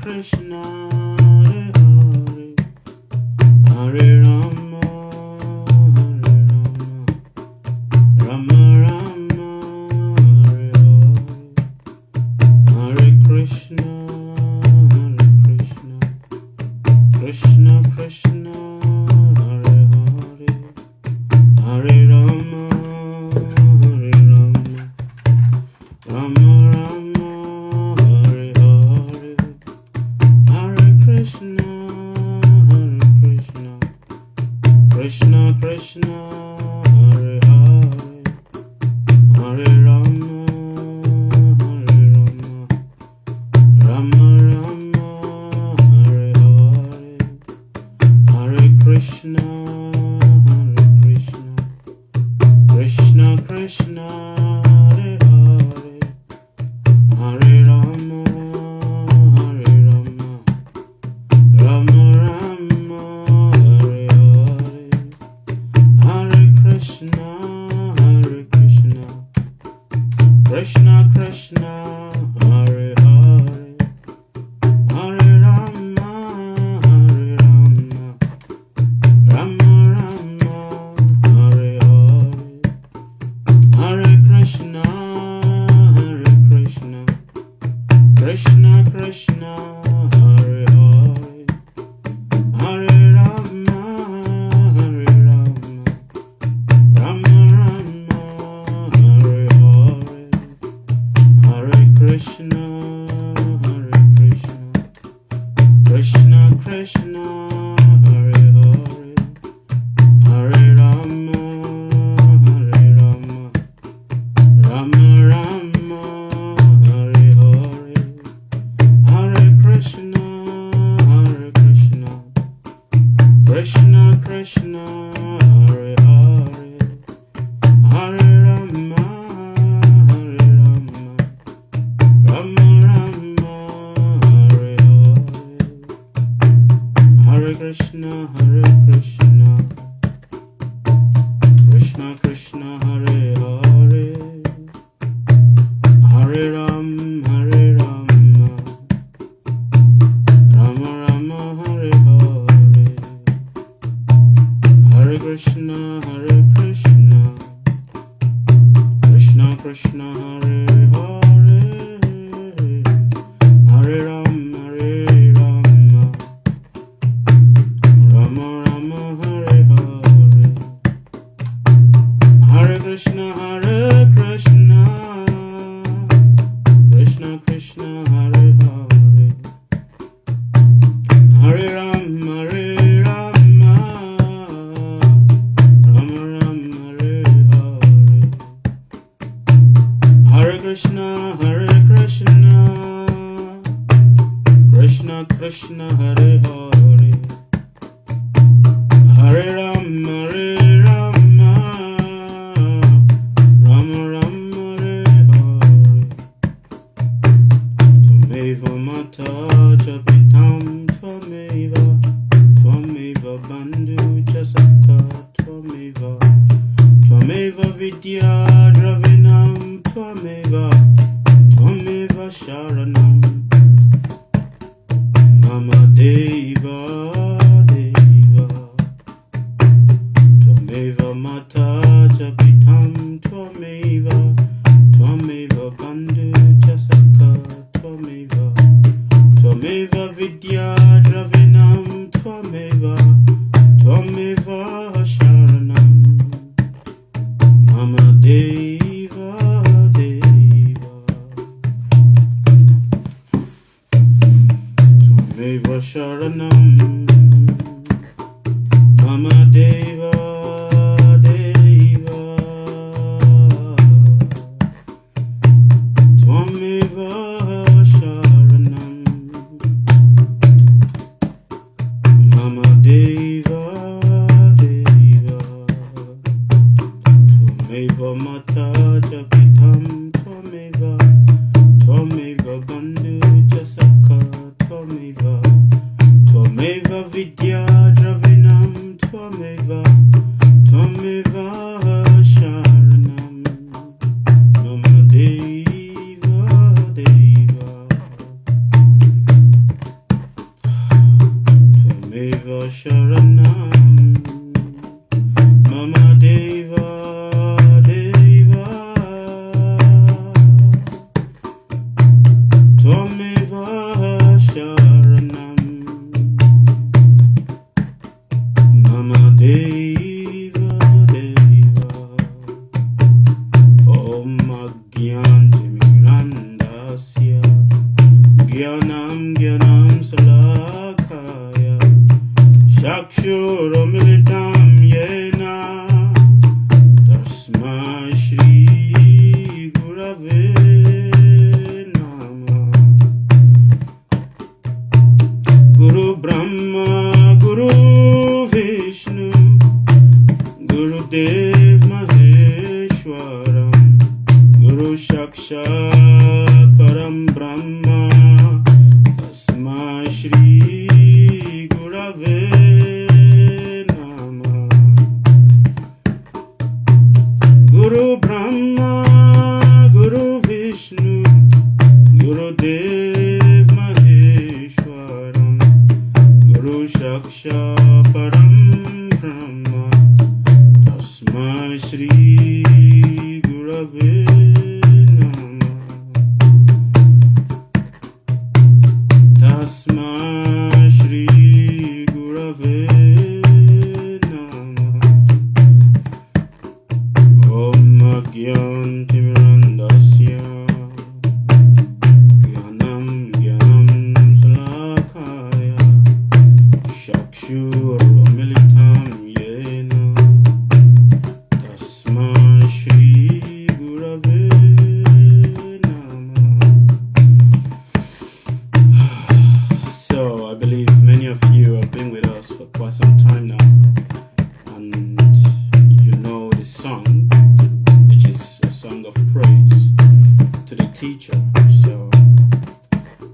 Krishna, Hare Rama, Rama Rama, Hare Krishna, Krishna Krishna, Hare Hare, Hare Rama, Rama Rama, Hare Hare, Hare Krishna, Krishna Krishna, Hare Hare, Hare Rama, Rama Rama, Hare Hare, Hare Krishna, Krishna Krishna, Hare Hare, Hare Rama, Rama Rama, Hare Hare, Hare Krishna, Krishna Krishna, Hare Hare, Hare Rama, Rama Rama, Hare Hare, Hare Krishna, Krishna Krishna, Hare Hare, Hare Rama, Rama Rama, Hare Hare, Hare Krishna, Krishna Krishna, Hare Hare, Hare Rama, Rama Rama, Hare Hare, Hare Krishna, Krishna Krishna, Hare Hare, Hare Rama, Rama Rama, Hare Hare, Hare Krishna, Krishna Krishna, Hare Hare, Hare Rama, Rama Rama, Hare Hare, Hare Krishna, Krishna Krishna, Hare Hare, Hare Rama, Rama Rama, Hare Hare, Hare Krishna, Krishna Krishna, Hare Hare, Hare Rama, Rama Rama, Hare Hare, Hare Krishna, Krishna Krishna, Hare Hare, Hare Rama, Rama Rama, Hare Hare, Tvameva Mata Japitam, Tvameva Bandhu Jasaka, Tvameva Vidya Dravinam, Tvameva Sharanam, Mama Deva, Tvameva Mata Japitam, Tvameva Bandhu Jasaka, Tvameva Vidya Dravinam, Tvameva Sharanam, Mama Deva, Tvameva Sharanam, Mama Deva, Tvameva Sharanam, Mama Deva, Tvameva Mata Japitam, Tvameva Bandhu Jasaka, Tvameva Vidya Dravinam, Tvameva Sharanam, Mama Deva,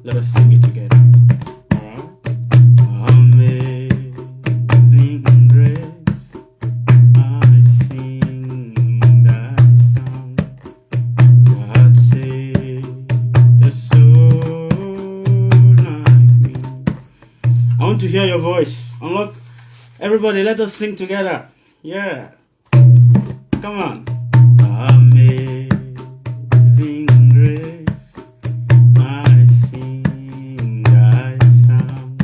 Let us sing it together. Alright? Amazing grace, I sing thy song that saved a soul like me. I want to hear your voice. Unlock. Everybody, let us sing together. Yeah. Come on. Amazing grace, I sing thy song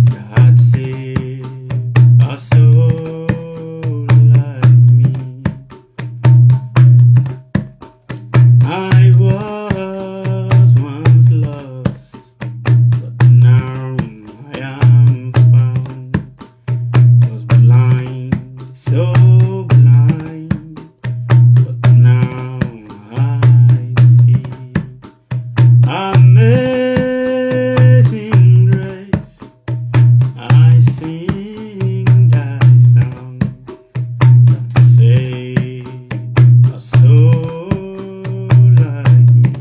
that saved a soul like me. I was once lost, but now I am found. Was blind, so blind, but now I see. Amazing grace, I sing thy song that saved a soul like me.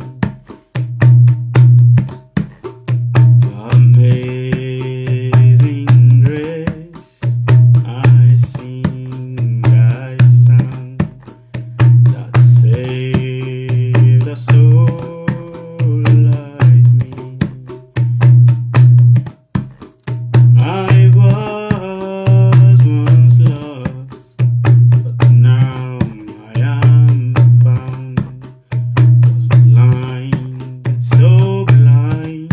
Amazing grace, I sing thy song that saved a soul like me. I was once lost, but now I am found. Was blind, so blind,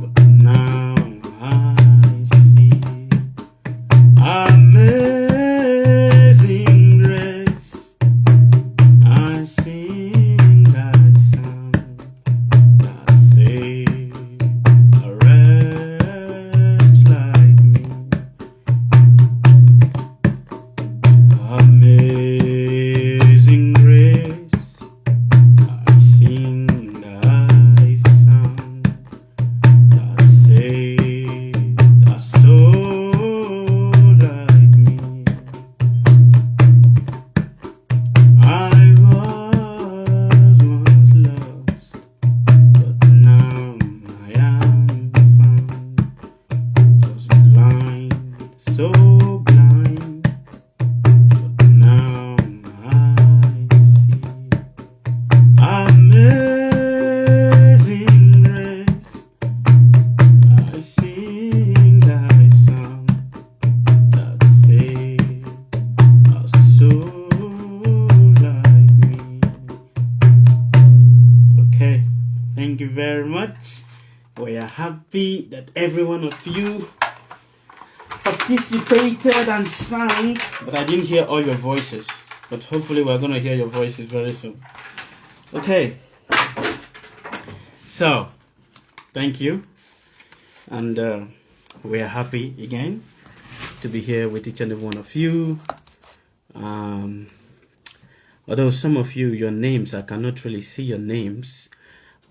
but now I see. Amazing grace, I sing thy song that saved a wretch like me. Amazing grace, I sing thy song that saved a soul like me. I was once lost, but now I am found. Was blind, so blind, but now I see. Amazing grace, I sing thy song that saved a soul like me. Okay, thank you very much. We are happy that every one of you participated and sang, but I didn't hear all your voices. But hopefully we're going to hear your voices very soon. Okay, so thank you, and we are happy again to be here with each and every one of you. Although some of you, your names, I cannot really see your names.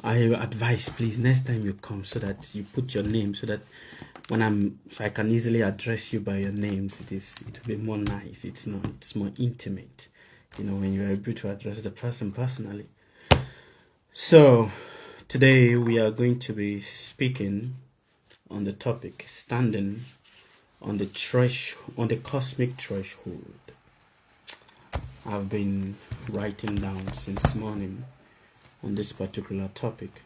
I advise, please, next time you come, so that you put your name, so that so I can easily address you by your names. It will be more nice. It's more intimate, when you're able to address the person personally. So today we are going to be speaking on the topic standing on the cosmic threshold. I've been writing down since morning on this particular topic.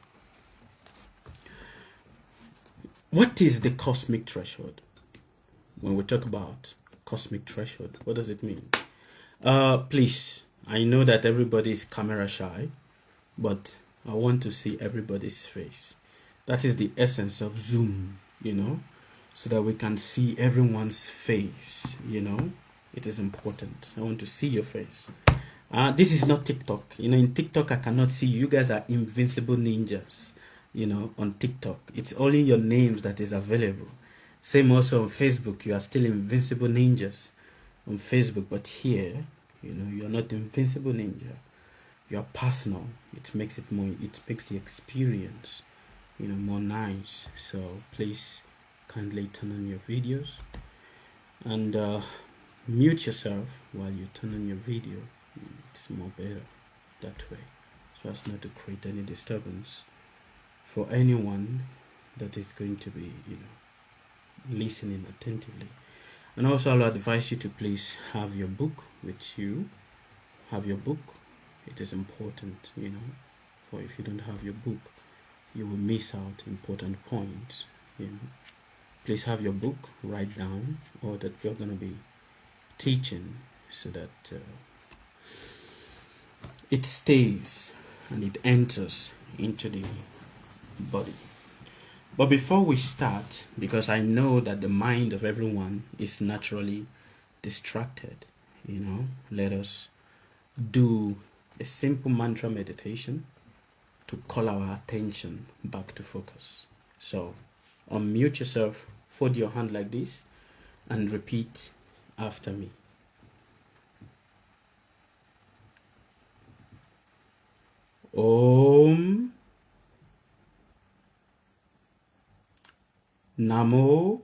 What is the cosmic threshold? When we talk about cosmic threshold, what does it mean? Please, I know that everybody is camera shy, but I want to see everybody's face. That is the essence of Zoom, so that we can see everyone's face, It is important. I want to see your face. This is not TikTok. In TikTok, I cannot see you. You guys are invincible ninjas, on TikTok. It's only your names that is available. Same also on Facebook. You are still invincible ninjas on Facebook. But here, you're not invincible ninja. You're personal. It makes the experience, more nice. So please kindly turn on your videos and mute yourself while you turn on your video. It's more better that way, so as not to create any disturbance for anyone that is going to be, listening attentively. And also, I'll advise you to please have your book with you. Have your book. It is important, for if you don't have your book, you will miss out important points. Please have your book, write down all that you're going to be teaching, so that it stays and it enters into the body. But before we start, because I know that the mind of everyone is naturally distracted, let us do a simple mantra meditation to call our attention back to focus. So unmute yourself, fold your hand like this, and repeat after me. Om Namo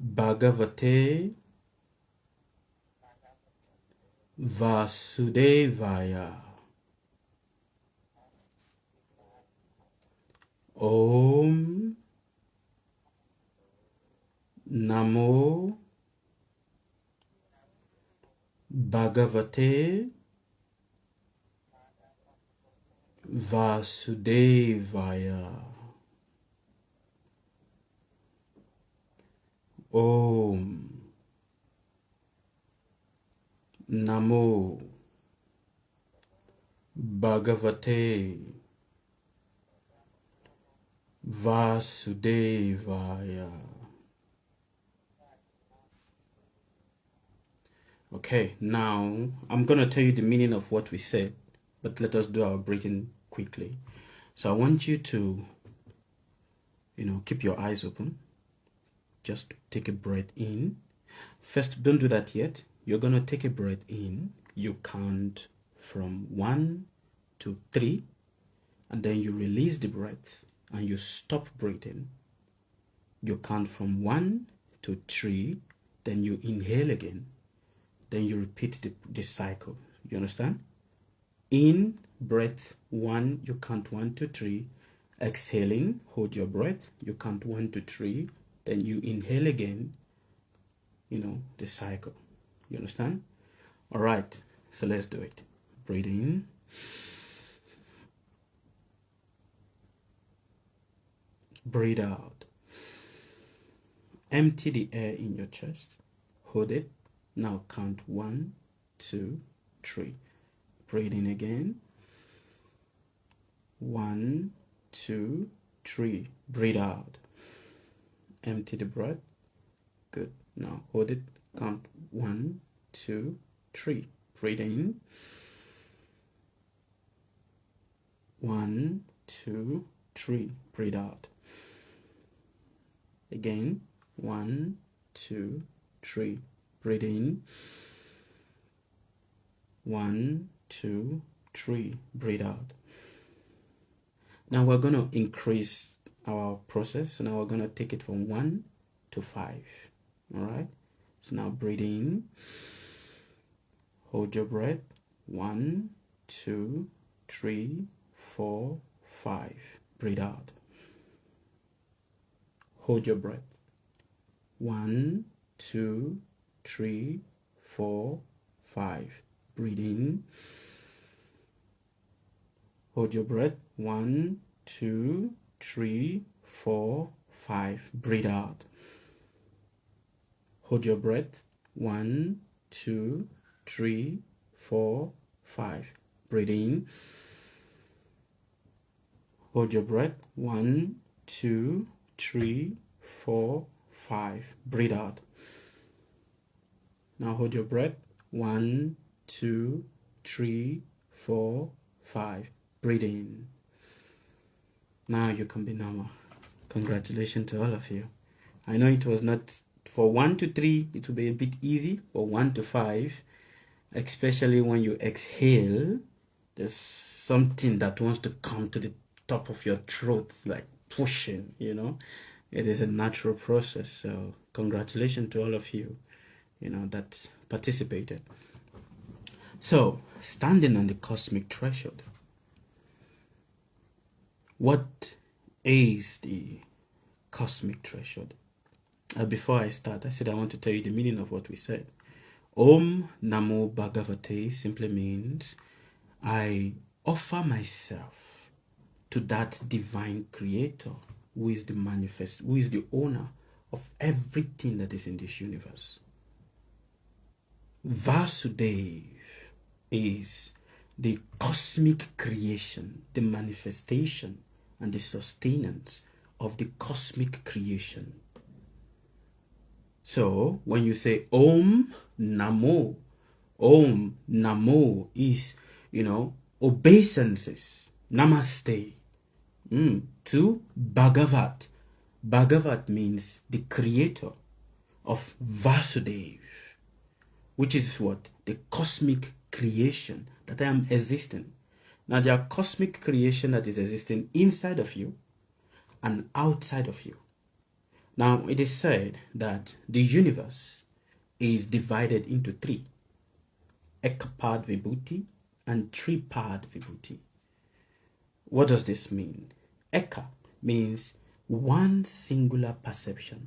Bhagavate Vasudevaya. Om Namo Bhagavate Vasudevaya. Om Namo Bhagavate Vasudevaya. Okay, now I'm going to tell you the meaning of what we said, but let us do our breathing quickly. So I want you to, keep your eyes open. Just take a breath in. First, don't do that yet. You're going to take a breath in. You count from 1 to 3, and then you release the breath and you stop breathing. You count from 1 to 3, then you inhale again. Then you repeat the cycle. You understand? In, breath 1, you count 1 to 3. Exhaling, hold your breath. You count 1 to 3. Then you inhale again. The cycle. You understand? All right. So let's do it. Breathe in. Breathe out. Empty the air in your chest. Hold it. Now count 1, 2, 3. Breathe in again. 1, 2, 3. Breathe out. Empty the breath. Good. Now hold it. Count 1, 2, 3. Breathe in. 1, 2, 3. Breathe out. Again. 1, 2, 3. Breathe in. 1, 2, 3. Breathe out. Now we're going to increase our process. So now we're going to take it from 1 to 5. All right. So now breathe in. Hold your breath. 1, 2, 3, 4, 5. Breathe out. Hold your breath. 1, 2, 3, 4, 5. Breathe in. Hold your breath. 1, 2, 3, 4, 5. Breathe out. Hold your breath. 1, 2, 3, 4, 5. Breathe in. Hold your breath. 1, 2, 3, 4, 5. Breathe out. Now hold your breath. 1, 2, 3, 4, 5. Breathe in. Now you can be normal. Congratulations to all of you. I know it was not, for 1 to 3, it will be a bit easy, but 1 to 5, especially when you exhale, there's something that wants to come to the top of your throat, like pushing, It is a natural process. So congratulations to all of you, that participated. So, standing on the cosmic threshold. What is the cosmic threshold? Before I start, I said I want to tell you the meaning of what we said. Om Namo Bhagavate simply means I offer myself to that divine creator who is the owner of everything that is in this universe. Vasudev is the cosmic creation, the manifestation and the sustenance of the cosmic creation. So when you say Om Namo is, obeisances, namaste, to Bhagavat. Bhagavat means the creator of Vasudev, which is what? The cosmic creation that I am existing. Now there are cosmic creation that is existing inside of you and outside of you. Now it is said that the universe is divided into three: Ekapad Vibhuti and Tripad Vibhuti. What does this mean? Eka means one singular perception.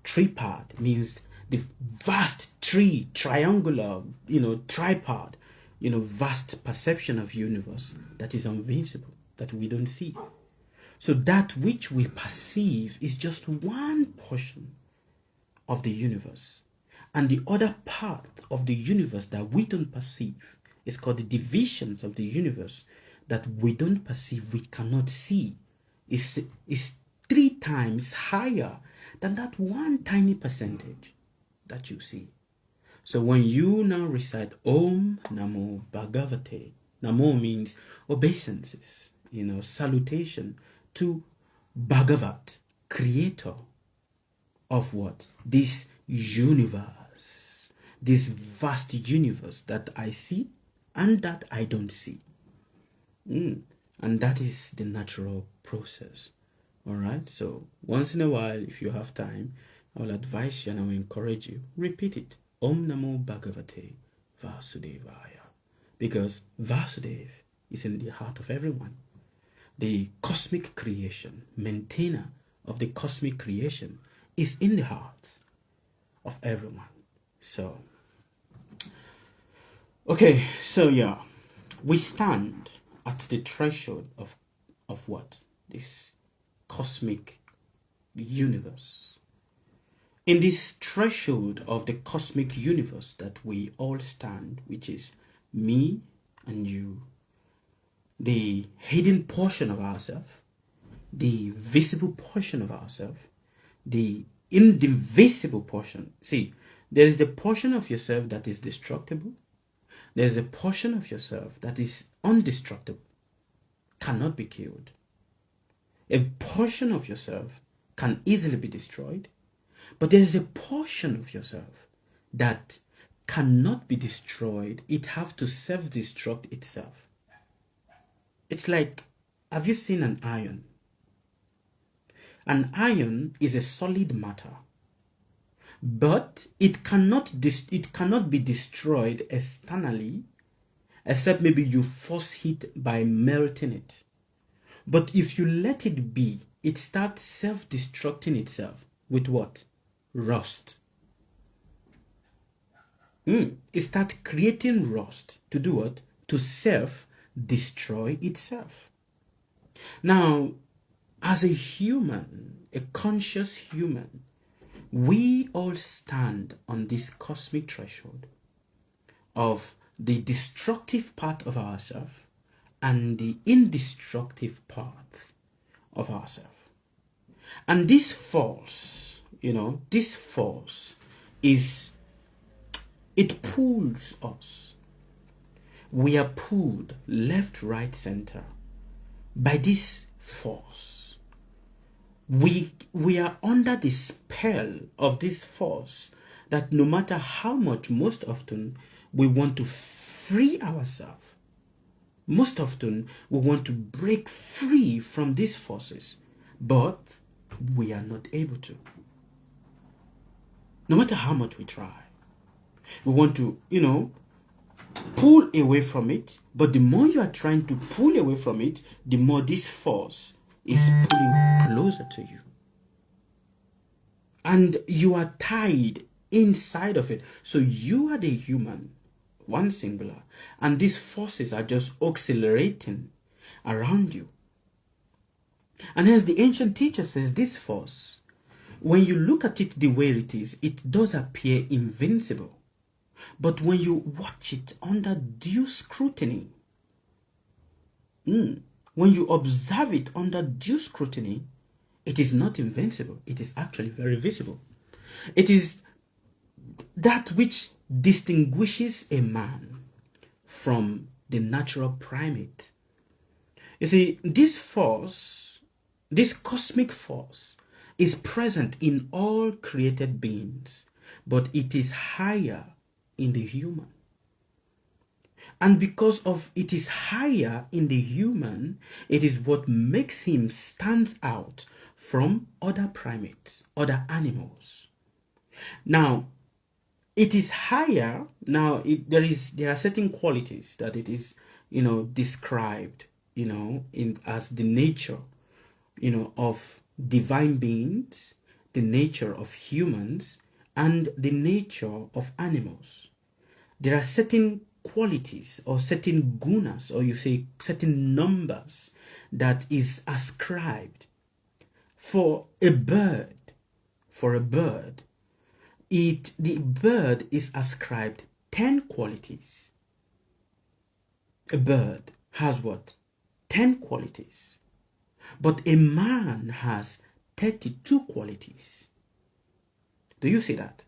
Tripad means the vast triangular, tripod, vast perception of universe that is invisible, that we don't see. So that which we perceive is just one portion of the universe. And the other part of the universe that we don't perceive is called the divisions of the universe that we don't perceive, we cannot see, is 3 times higher than that one tiny percentage that you see. So when you now recite Om Namo Bhagavate, Namo means obeisances, salutation to Bhagavat, creator of what? This universe, this vast universe that I see and that I don't see. And that is the natural process. All right. So once in a while, if you have time, I will advise you and I will encourage you, repeat it. Om Namo Bhagavate Vasudevaya. Because Vasudev is in the heart of everyone. The cosmic creation, maintainer of the cosmic creation, is in the heart of everyone. So, okay, so yeah, we stand at the threshold of what? This cosmic universe. In this threshold of the cosmic universe that we all stand, which is me and you, the hidden portion of ourselves, the visible portion of ourselves, the indivisible portion. See, there is the portion of yourself that is destructible. There's a portion of yourself that is indestructible, cannot be killed. A portion of yourself can easily be destroyed, but there is a portion of yourself that cannot be destroyed. It has to self-destruct itself. It's like, have you seen an iron? An iron is a solid matter, but it cannot be destroyed externally, except maybe you force heat by melting it. But if you let it be, it starts self-destructing itself with what? Rust. It starts creating rust to do what? To self-destroy itself. Now, as a human, a conscious human, we all stand on this cosmic threshold of the destructive part of ourselves and the indestructive part of ourselves. And this force, this force it pulls us. We are pulled left, right, center by this force. We are under the spell of this force that no matter how much, most often, we want to free ourselves. Most often, we want to break free from these forces, but we are not able to. No matter how much we try. We want to, pull away from it, but the more you are trying to pull away from it, the more this force is pulling closer to you. And you are tied inside of it. So you are the human, one singular, and these forces are just accelerating around you. And hence the ancient teacher says this force, when you look at it the way it is, it does appear invincible. But when you watch it under due scrutiny, when you observe it under due scrutiny, it is not invincible. It is actually very visible. It is that which distinguishes a man from the natural primate. You see, this force, this cosmic force, is present in all created beings, but it is higher in the human. And because of it is higher in the human, it is what makes him stand out from other primates, other animals. Now, it is higher. Now, there are certain qualities that it is, described, as the nature, of divine beings, the nature of humans, and the nature of animals. There are certain qualities or certain gunas, or you say certain numbers, that is ascribed for a bird. For a bird, the bird is ascribed 10 qualities. A bird has what? 10 qualities. But a man has 32 qualities. Do you see that?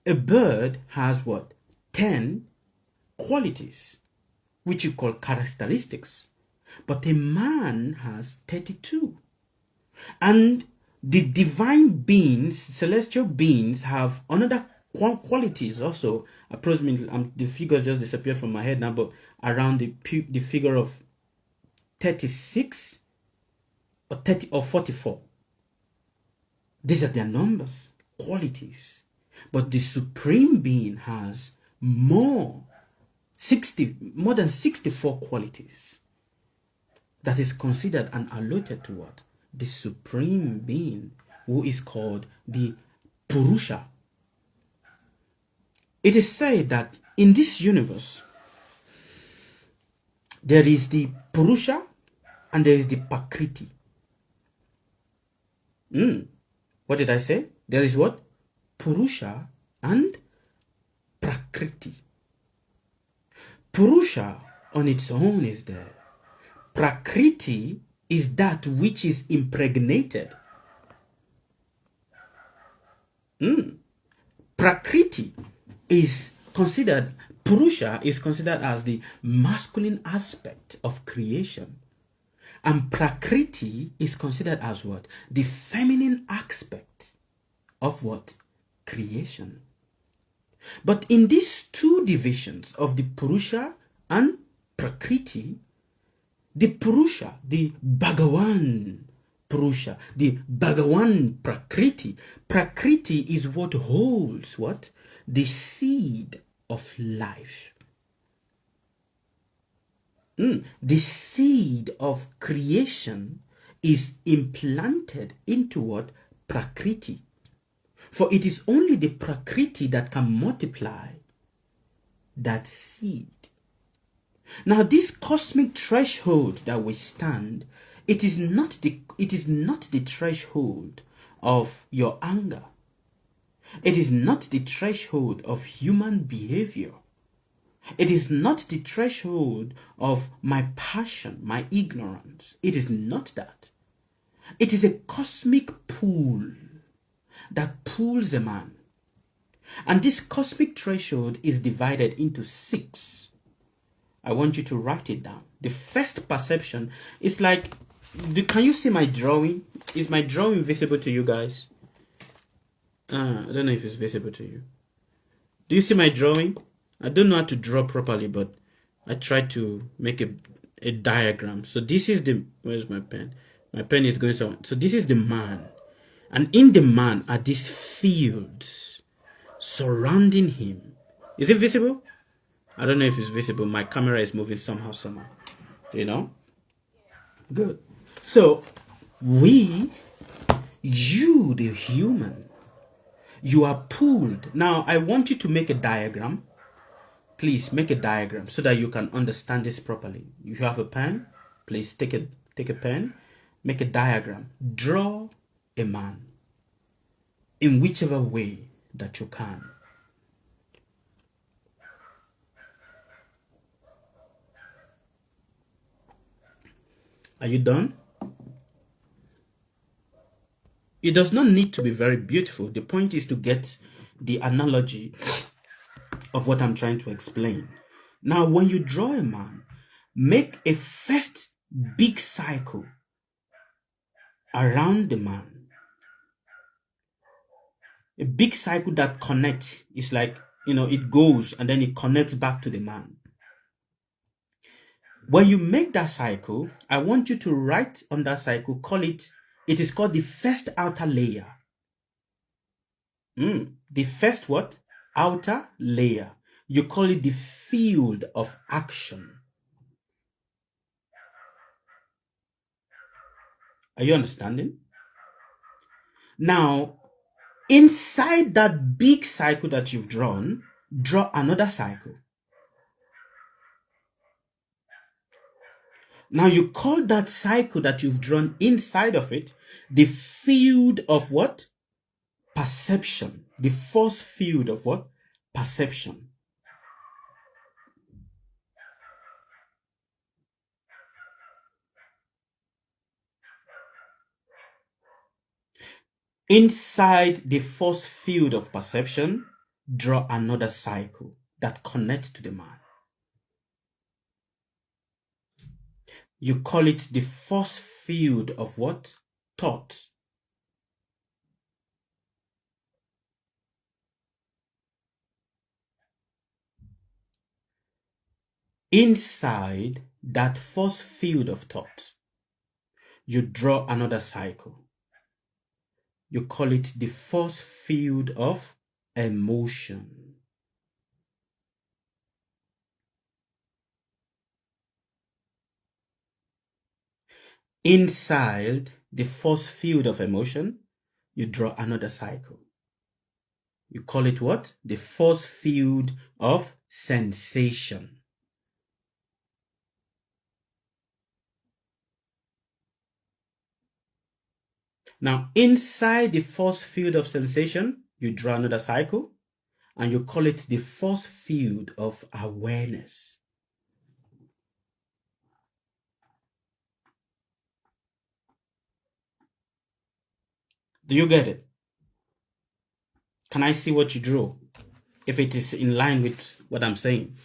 A bird has what? 10 qualities, which you call characteristics. But a man has 32. And the divine beings, celestial beings, have another qualities also. Approximately, the figure just disappeared from my head now, but around the figure of 36 or 30 or 44. These are their numbers, qualities. But the supreme being has more than 64 qualities. That is considered and allotted to what? The supreme being, who is called the Purusha. It is said that in this universe, there is the Purusha and there is the Prakriti. What did I say? There is what? Purusha and Prakriti. Purusha on its own is there. Prakriti is that which is impregnated. Prakriti is considered, Purusha is considered as the masculine aspect of creation. And Prakriti is considered as what? The feminine aspect of what? Creation. But in these two divisions of the Purusha and Prakriti, the Purusha, the Bhagawan Purusha, the Bhagawan Prakriti, Prakriti is what holds what? The seed of life. The seed of creation is implanted into what? Prakriti. For it is only the Prakriti that can multiply that seed. Now, this cosmic threshold that we stand, it is not the threshold of your anger. It is not the threshold of human behavior. It is not the threshold of my passion, my ignorance. It is not that. It is a cosmic pull that pulls a man. And this cosmic threshold is divided into 6. I want you to write it down. The first perception is like, can you see my drawing? Is my drawing visible to you guys? I don't know if it's visible to you. Do you see my drawing? I don't know how to draw properly, but I try to make a diagram. So this is the, where's my pen? My pen is going somewhere. So this is the man. And in the man are these fields surrounding him. Is it visible? I don't know if it's visible. My camera is moving somehow. You know? Good. So, you, the human, you are pulled. Now, I want you to make a diagram. Please make a diagram so that you can understand this properly. If you have a pen, please take a pen, make a diagram. Draw a man in whichever way that you can. Are you done? It does not need to be very beautiful. The point is to get the analogy of what I'm trying to explain. Now, when you draw a man, make a first big cycle around the man. A big cycle that connects. It's like, it goes and then it connects back to the man. When you make that cycle, I want you to write on that cycle, it is called the first outer layer. The first what? Outer layer. You call it the field of action. Are you understanding? Now, inside that big cycle that you've drawn, draw another cycle. Now you call that cycle that you've drawn inside of it the field of what? Perception. The force field of what? Perception. Inside the force field of perception, draw another cycle that connects to the man. You call it the force field of what? Thought. Inside that force field of thought, you draw another cycle. You call it the force field of emotion. Inside the force field of emotion, you draw another cycle. You call it what? The force field of sensation. Now, inside the force field of sensation, you draw another cycle, and you call it the force field of awareness. Do you get it? Can I see what you drew? If it is in line with what I'm saying,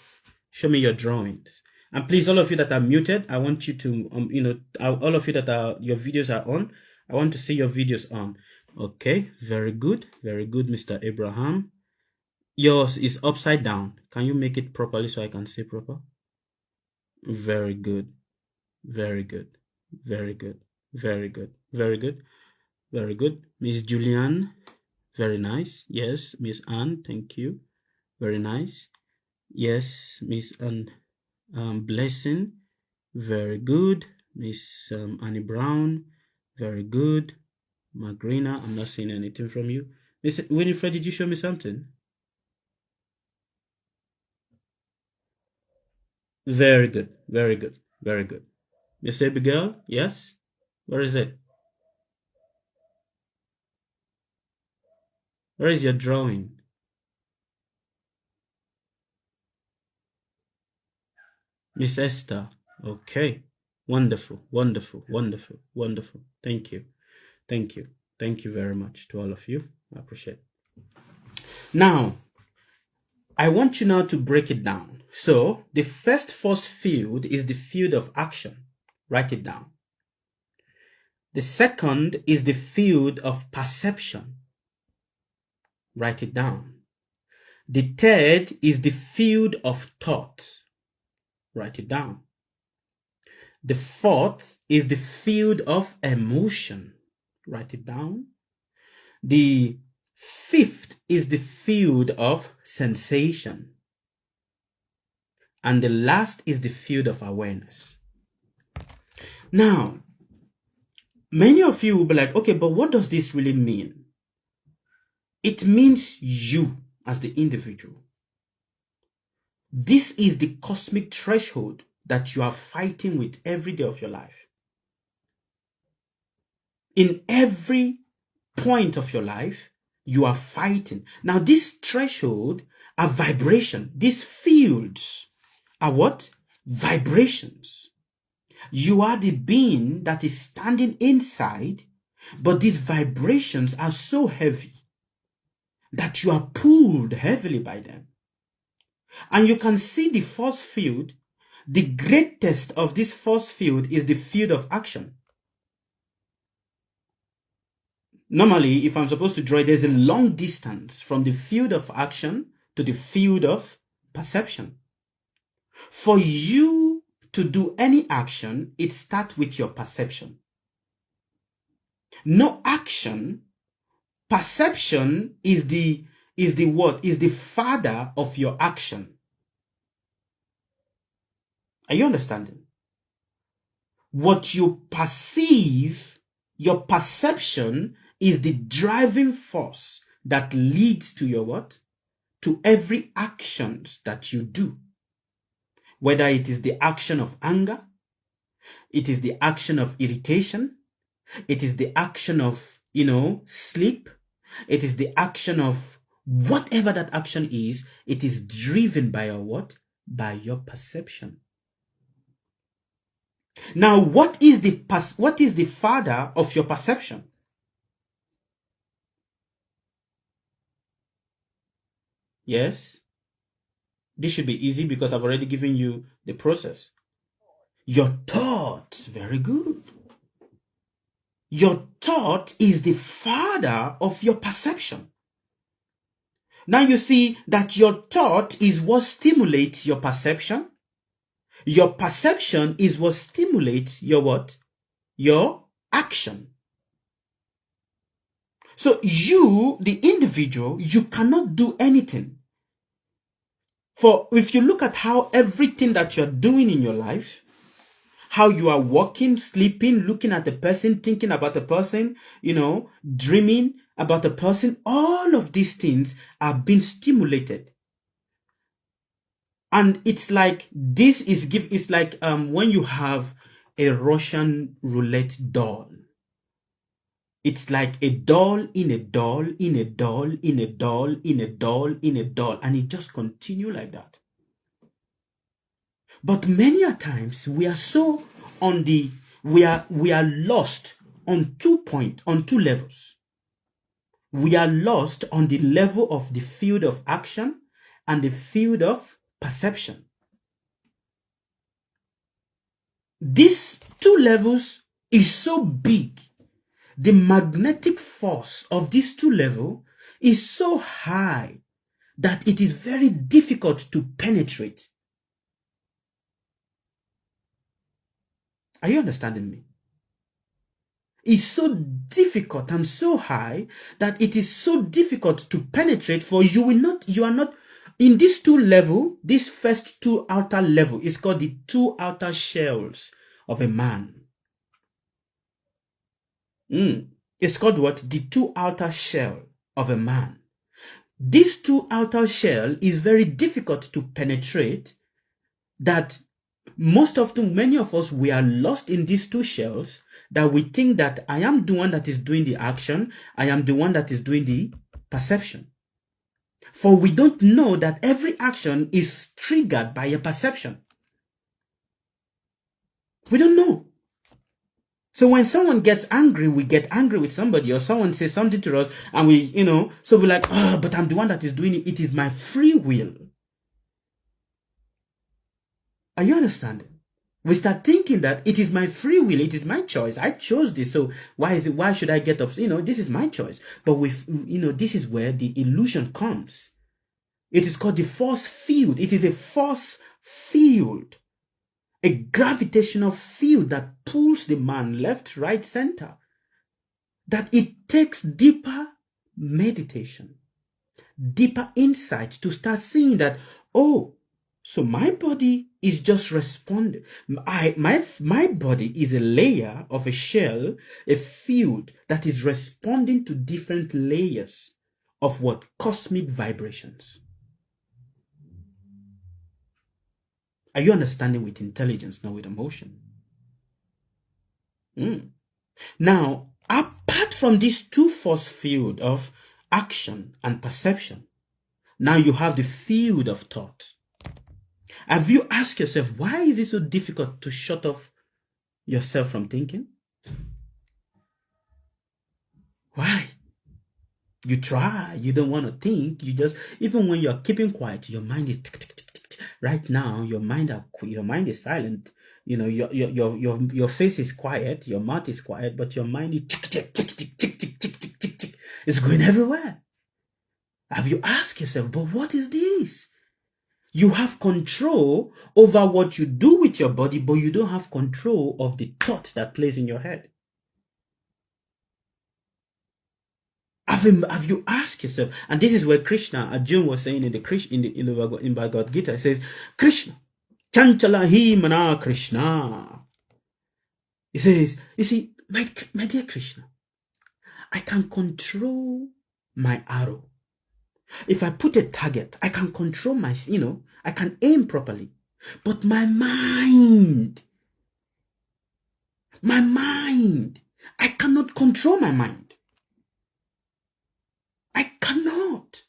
show me your drawings. And please, all of you that are muted, I want you to, all of you that are, your videos are on, I want to see your videos on. Okay, very good, Mr. Abraham. Yours is upside down. Can you make it properly so I can see proper? Very good, very good, very good, very good, very good, very good. Miss Julianne, very nice. Yes, Miss Anne, thank you. Very nice. Yes, Miss Anne. Blessing, very good. Miss Annie Brown, very good. Magrina, I'm not seeing anything from you. Miss Winifred, did you show me something? Very good, very good, very good. Miss Abigail, yes? Where is it? Where is your drawing? Miss Esther, okay. Wonderful, wonderful, wonderful, wonderful. Thank you. Thank you. Thank you very much to all of you. I appreciate it. Now, I want you now to break it down. So, the first force field is the field of action. Write it down. The second is the field of perception. Write it down. The third is the field of thought. Write it down. The fourth is the field of emotion. Write it down. The fifth is the field of sensation. And the last is the field of awareness. Now, many of you will be like, okay, but what does this really mean? It means you as the individual. This is the cosmic threshold that you are fighting with every day of your life. In every point of your life, you are fighting. Now, this threshold are vibration. These fields are what? Vibrations. You are the being that is standing inside, but these vibrations are so heavy that you are pulled heavily by them. And you can see the force field. The greatest of this force field is the field of action. Normally, if I'm supposed to draw it, there's a long distance from the field of action to the field of perception. For you to do any action, it starts with your perception. No action, perception is the what? Is the father of your action. Are you understanding? What you perceive, your perception is the driving force that leads to your what? To every actions that you do. Whether it is the action of anger, it is the action of irritation, it is the action of, sleep, it is the action of whatever that action is, it is driven by your what? By your perception. Now, what is the father of your perception? Yes. This should be easy because I've already given you the process. Your thoughts, very good. Your thought is the father of your perception. Now you see that your thought is what stimulates your perception. Your perception is what stimulates your what? Your action. So you, the individual, you cannot do anything. For if you look at how everything that you're doing in your life, how you are walking, sleeping, looking at the person, thinking about the person, dreaming about the person, all of these things are being stimulated. And it's like it's like when you have a Russian roulette doll. It's like a doll in a doll in a doll in a doll in a doll in a doll, and it just continue like that. But many a times we are so we are lost on 2 levels. We are lost on the level of the field of action and the field of perception. These 2 levels is so big. The magnetic force of these 2 levels is so high that it is very difficult to penetrate. Are you understanding me? It's so difficult and so high that it is so difficult to penetrate, for you are not in these 2 levels. This first 2 outer level is called the 2 outer shells of a man. It's called what? The 2 outer shell of a man. This 2 outer shell is very difficult to penetrate, that most often, many of us, we are lost in these 2 shells, that we think that I am the one that is doing the action, I am the one that is doing the perception. For we don't know that every action is triggered by a perception. We don't know. So when someone gets angry, we get angry with somebody, or someone says something to us, and we, so we're like, but I'm the one that is doing it. It is my free will. Are you understanding? We start thinking that it is my free will, it is my choice. I chose this, so why should I get upset? This is my choice. But this is where the illusion comes. It is called the force field. It is a force field, a gravitational field that pulls the man left, right, center. That it takes deeper meditation, deeper insight to start seeing that, So my body is just responding. My body is a layer of a shell, a field that is responding to different layers of what? Cosmic vibrations. Are you understanding with intelligence, not with emotion? Now, apart from this two force field of action and perception, now you have the field of thought. Have you asked yourself, why is it so difficult to shut off yourself from thinking? Why? You try, you don't want to think, you just, even when you're keeping quiet, your mind is tick, tick, tick, tick, tick. Right now, your mind is silent. You know, your face is quiet, your mouth is quiet, but your mind is tick, tick, tick, tick, tick, tick, tick, tick, tick, tick. It's going everywhere. Have you asked yourself, but what is this? You have control over what you do with your body, but you don't have control of the thought that plays in your head. Have you asked yourself? And this is where Krishna, Arjuna was saying in Bhagavad Gita, it says, Krishna, Chanchala hi mana Krishna. He says, you see, my dear Krishna, I can control my arrow. If I put a target, I can control I can aim properly. But my mind, I cannot control my mind. I cannot.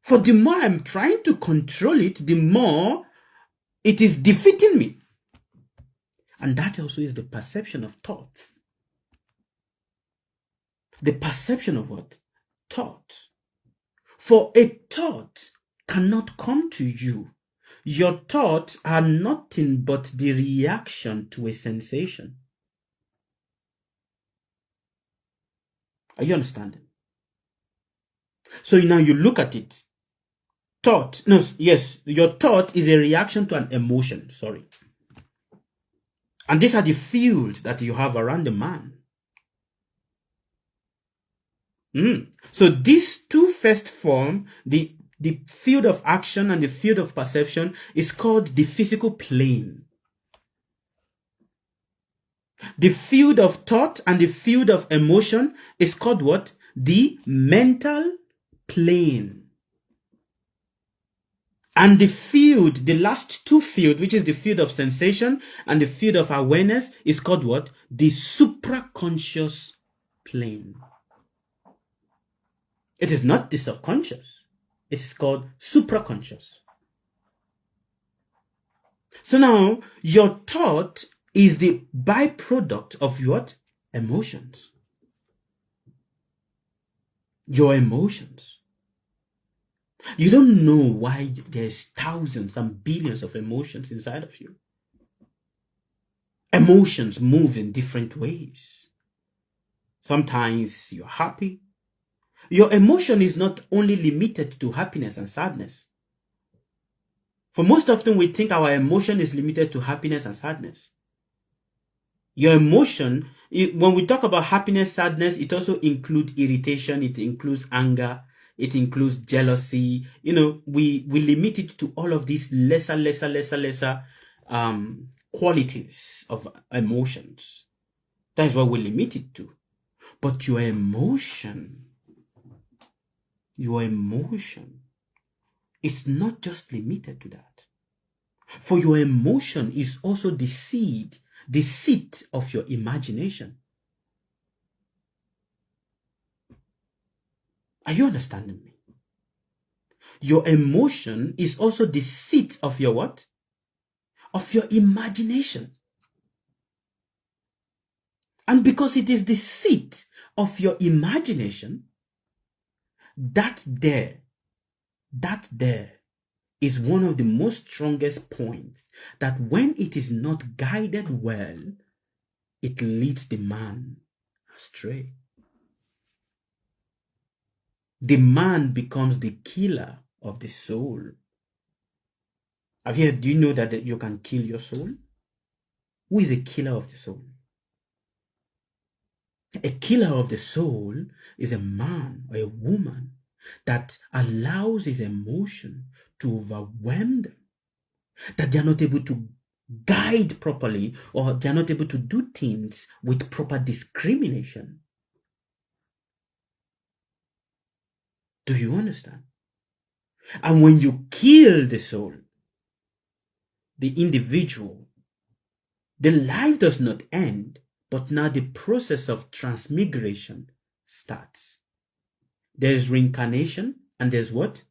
For the more I'm trying to control it, the more it is defeating me. And that also is the perception of thoughts. The perception of what? Thought. For a thought cannot come to you. Your thoughts are nothing but the reaction to a sensation. Are you understanding? So now you look at it. Your thought is a reaction to an emotion. Sorry. And these are the field that you have around the man. So these two first form, the field of action and the field of perception, is called the physical plane. The field of thought and the field of emotion is called what? The mental plane. And the last two field, which is the field of sensation and the field of awareness, is called what? The supraconscious plane. It is not the subconscious. It is called supraconscious. So now, your thought is the byproduct of what? Emotions. Your emotions. You don't know why there's thousands and billions of emotions inside of you. Emotions move in different ways. Sometimes you're happy. Your emotion is not only limited to happiness and sadness. For most often, we think our emotion is limited to happiness and sadness. Your emotion, when we talk about happiness, sadness, it also includes irritation, it includes anger, it includes jealousy. We limit it to all of these lesser qualities of emotions. That is what we limit it to. But your emotion is not just limited to that. For your emotion is also the seat of your imagination. Are you understanding me? Your emotion is also the seat of your what? Of your imagination. And because it is the seat of your imagination, that there is one of the most strongest points, that when it is not guided well, it leads the man astray. The man becomes the killer of the soul. Do you know that you can kill your soul? Who is a killer of the soul? A killer of the soul is a man or a woman that allows his emotion to overwhelm them that they are not able to guide properly, or they are not able to do things with proper discrimination. Do you understand? And when you kill the soul, the individual, the life does not end, but now the process of transmigration starts. There is reincarnation and there's what?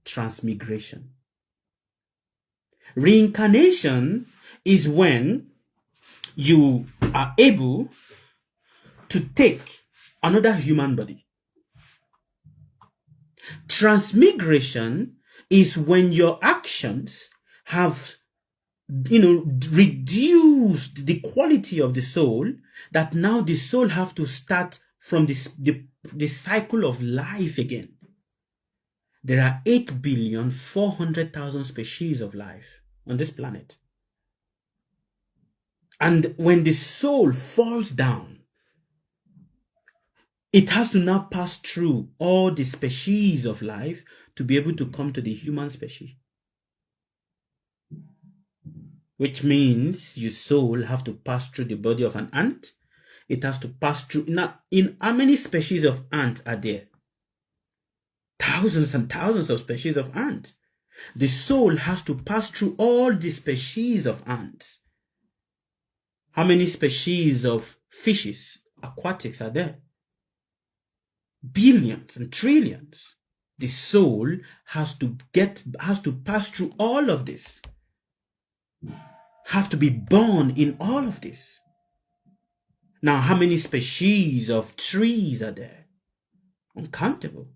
Transmigration. Reincarnation is when you are able to take another human body. Transmigration is when your actions have reduced the quality of the soul, that now the soul have to start from the cycle of life again. There are 8,400,000 species of life on this planet. And when the soul falls down, it has to now pass through all the species of life to be able to come to the human species. Which means your soul have to pass through the body of an ant. It has to pass through. Now, in how many species of ants are there? Thousands and thousands of species of ants. The soul has to pass through all the species of ants. How many species of fishes, aquatics, are there? Billions and trillions. The soul has to pass through all of this. Have to be born in all of this. Now, how many species of trees are there? Uncountable.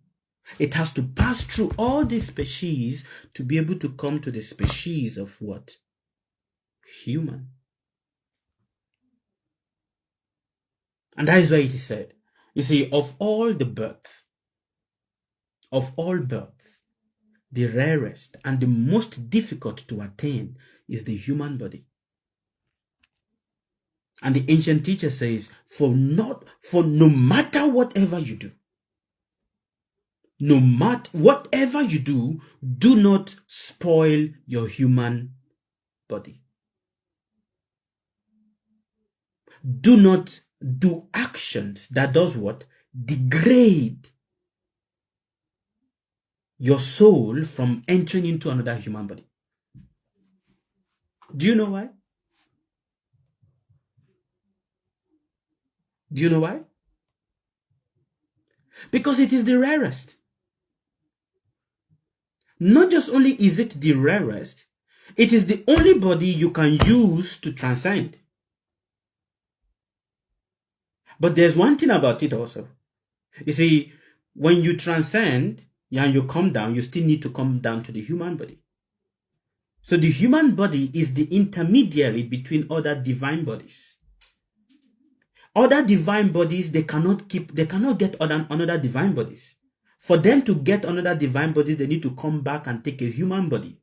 It has to pass through all these species to be able to come to the species of what? Human. And that is why it is said, you see, of all births, the rarest and the most difficult to attain is the human body. And the ancient teacher says, for no matter whatever you do, no matter whatever you do, do not spoil your human body. Do not do actions that does what? Degrade your soul from entering into another human body. Do you know why? Do you know why? Because it is the rarest. Not just only is it the rarest, it is the only body you can use to transcend. But there's one thing about it also. You see, when you transcend and you come down, you still need to come down to the human body. So the human body is the intermediary between other divine bodies. Other divine bodies, they cannot get another divine bodies. For them to get another divine bodies, they need to come back and take a human body.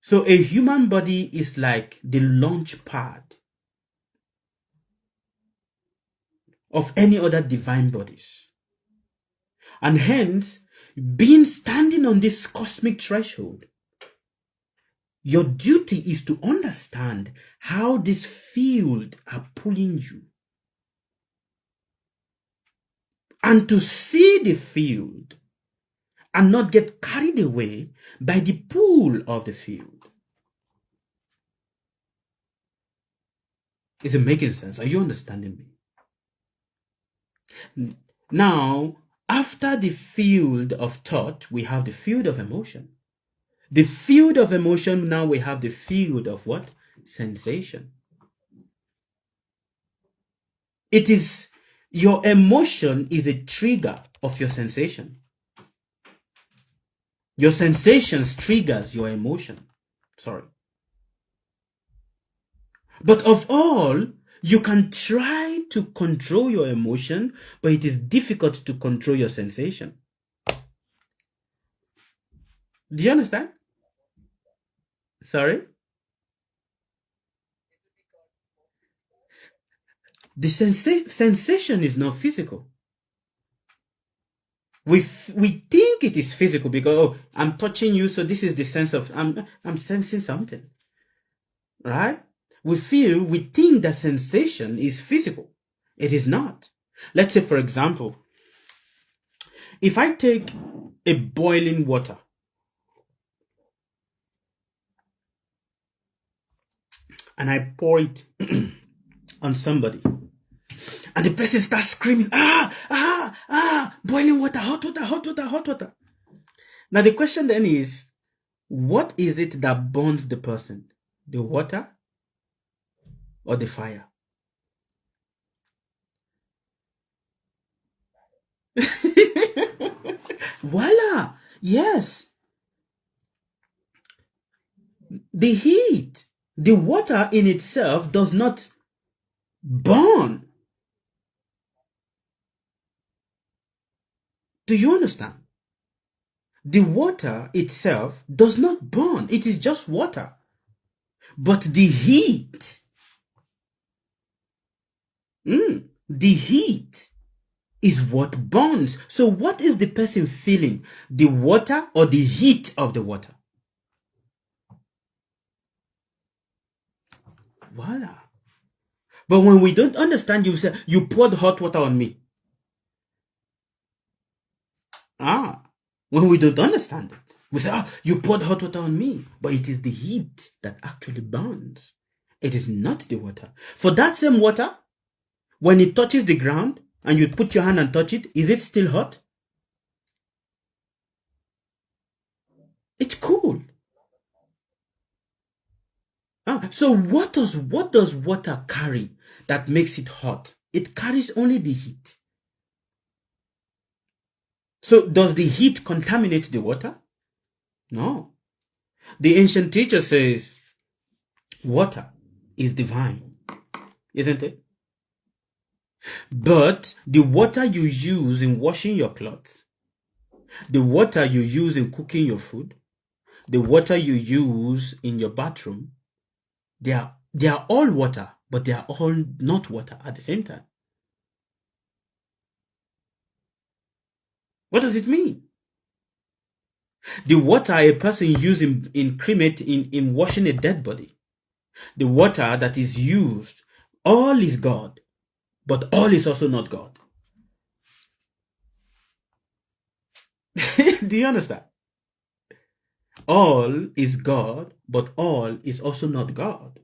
So a human body is like the launch pad of any other divine bodies. And hence, standing on this cosmic threshold, your duty is to understand how this field are pulling you. And to see the field and not get carried away by the pull of the field. Is it making sense? Are you understanding me? Now, after the field of thought, we have the field of emotion. The field of emotion, now we have the field of what? Sensation. It is, your emotion is a trigger of your sensation. Your sensations triggers your emotion. Sorry. But of all, you can try to control your emotion, but it is difficult to control your sensation. Do you understand? Sorry? The sensation is not physical. We think it is physical because, oh, I'm touching you, so this is the sense of I'm sensing something, right? We think that sensation is physical. It is not. Let's say, for example, if I take a boiling water and I pour it on somebody, and the person starts screaming, boiling water, hot water, hot water, hot water. Now the question then is, what is it that burns the person? The water or the fire? Voila! Yes. The heat, the water in itself does not burn. Do you understand? The water itself does not burn. It is just water. But the heat, the heat is what burns. So what is the person feeling? The water or the heat of the water? Voila. But when we don't understand, you say, you poured hot water on me. When we don't understand it, we say, you poured hot water on me. But it is the heat that actually burns. It is not the water. For that same water, when it touches the ground and you put your hand and touch it, is it still hot? It's cool. So what does water carry that makes it hot? It carries only the heat. So does the heat contaminate the water? No. The ancient teacher says water is divine, isn't it? But the water you use in washing your clothes, the water you use in cooking your food, the water you use in your bathroom, they are all water, but they are all not water at the same time. What does it mean? The water a person uses in washing a dead body, the water that is used, all is God, but all is also not God. Do you understand? All is God, but all is also not God.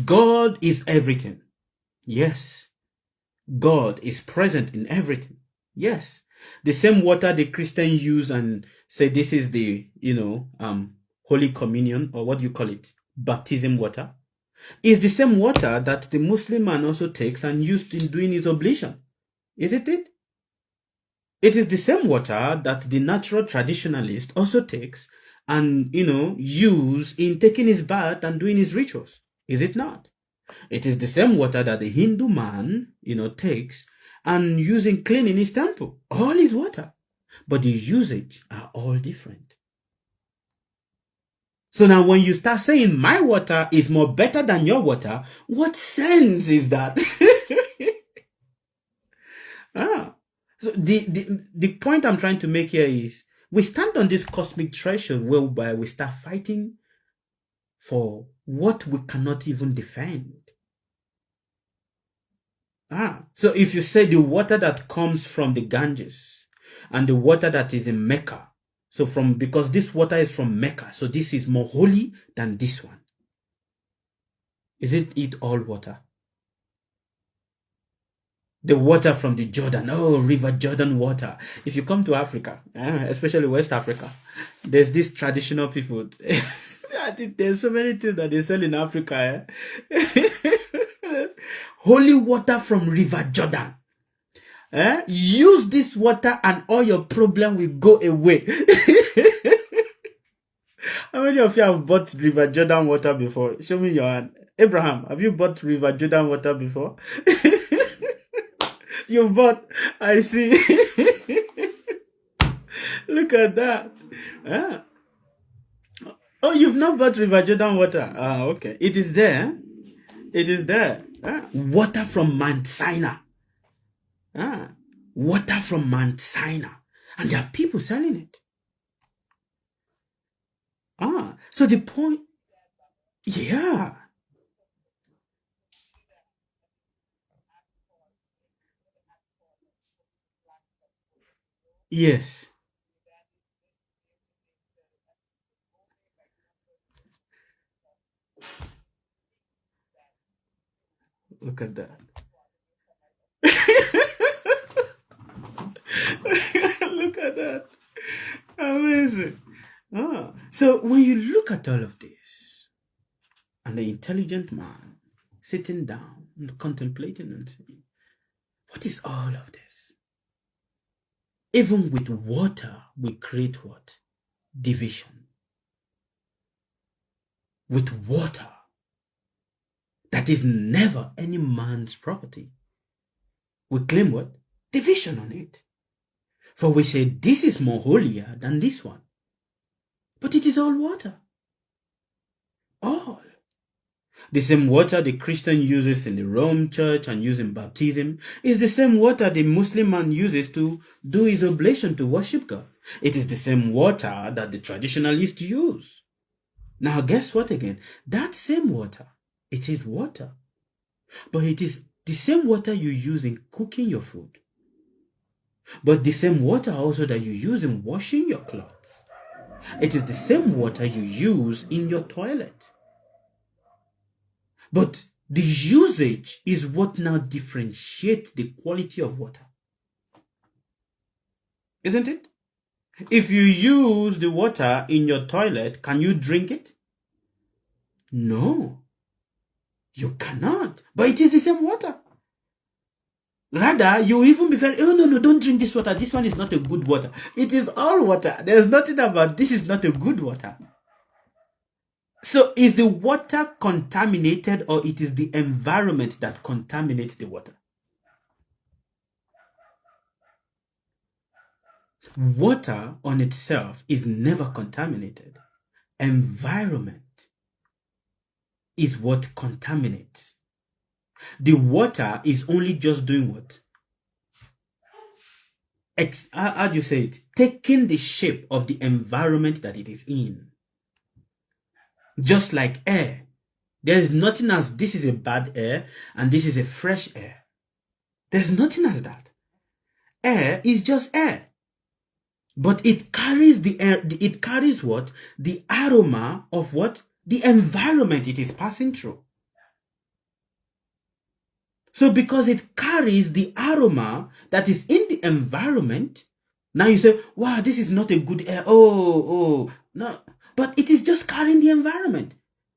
God is everything. Yes. God is present in everything. Yes. The same water the Christians use and say this is the, Holy Communion, or what do you call it? Baptism water, is the same water that the Muslim man also takes and used in doing his oblation. Isn't it? It is the same water that the natural traditionalist also takes and, use in taking his bath and doing his rituals. Is it not? It is the same water that the Hindu man, takes and using cleaning his temple. All is water, but the usage are all different. So now when you start saying my water is more better than your water, what sense is that? So the point I'm trying to make here is we stand on this cosmic threshold whereby we start fighting for what we cannot even defend. So if you say the water that comes from the Ganges and the water that is in Mecca, so because this water is from Mecca, so this is more holy than this one. Isn't it all water? The water from the Jordan, River Jordan water. If you come to Africa, especially West Africa, there's these traditional people. I think there's so many things that they sell in Africa. Holy water from River Jordan. Use this water and all your problem will go away. How many of you have bought River Jordan water before? Show me your hand. Abraham, have you bought River Jordan water before? You bought, I see. Look at that. Oh, you've not bought River Jordan water. Okay. It is there. It is there. Water from Mount Sinai. Water from Mount Sinai. And there are people selling it. So the point, yeah, yes. Look at that. Look at that. Amazing. So when you look at all of this, and the intelligent man sitting down and contemplating and saying, what is all of this? Even with water, we create what? Division. With water, that is never any man's property, we claim what? Division on it. For we say this is more holier than this one. But it is all water. All. The same water the Christian uses in the Rome church and uses in baptism is the same water the Muslim man uses to do his oblation to worship God. It is the same water that the traditionalists use. Now guess what again? That same water, it is water. But it is the same water you use in cooking your food. But the same water also that you use in washing your clothes. It is the same water you use in your toilet. But the usage is what now differentiates the quality of water. Isn't it? If you use the water in your toilet, can you drink it? No. You cannot. But it is the same water. Rather, you even be very, oh no, don't drink this water. This one is not a good water. It is all water. There's nothing about this is not a good water. So is the water contaminated, or it is the environment that contaminates the water? Water on itself is never contaminated. Environment is what contaminates. The water is only just doing what? How do you say it? Taking the shape of the environment that it is in. Just like air. There is nothing as this is a bad air and this is a fresh air. There's nothing as that. Air is just air. But it carries the air, it carries what? The aroma of what? The environment it is passing through. So because it carries the aroma that is in the environment, now you say, wow, this is not a good air. Oh, no. But it is just carrying the environment.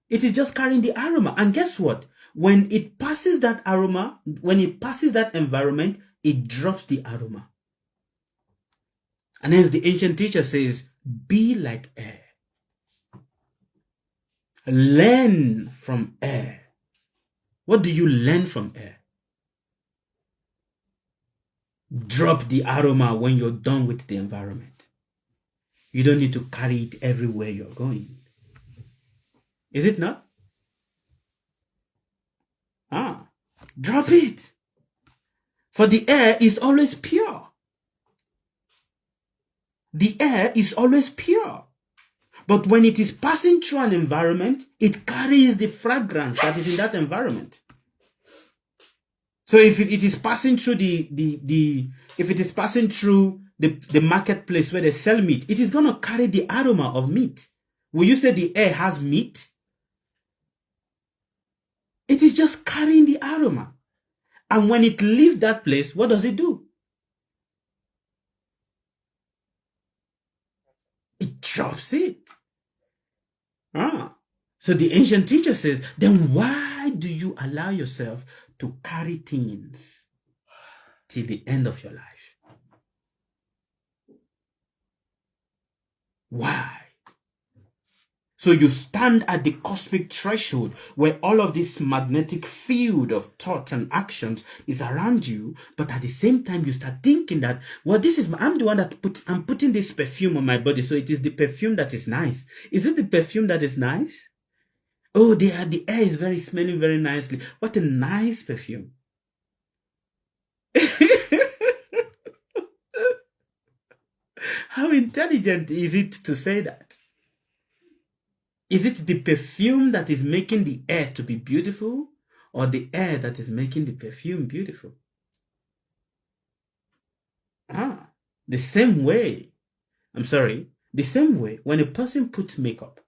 It is just carrying the aroma. And guess what? When it passes that aroma, when it passes that environment, it drops the aroma. And hence the ancient teacher says, be like air. Learn from air. What do you learn from air? Drop the aroma when you're done with the environment. You don't need to carry it everywhere you're going. Is it not? Drop it. For the air is always pure. The air is always pure. But when it is passing through an environment, it carries the fragrance that is in that environment. So if it is passing through if it is passing through the marketplace where they sell meat, it is going to carry the aroma of meat. Will you say the air has meat? It is just carrying the aroma. And when it leaves that place, what does it do? It drops it. So the ancient teacher says, then why do you allow yourself to carry things till the end of your life? Why? So you stand at the cosmic threshold where all of this magnetic field of thoughts and actions is around you, but at the same time you start thinking that, well, I'm the one that I'm putting this perfume on my body, so it is the perfume that is nice. Is it the perfume that is nice? Oh, the air is very smelling very nicely. What a nice perfume. How intelligent is it to say that? Is it the perfume that is making the air to be beautiful, or the air that is making the perfume beautiful? The same way, the same way when a person puts makeup,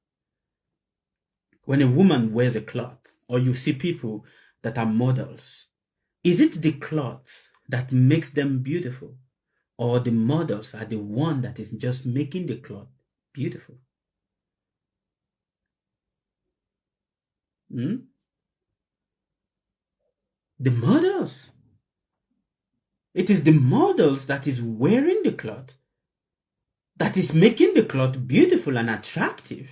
when a woman wears a cloth, or you see people that are models, is it the cloth that makes them beautiful, or the models are the one that is just making the cloth beautiful? The models. It is the models that is wearing the cloth that is making the cloth beautiful and attractive.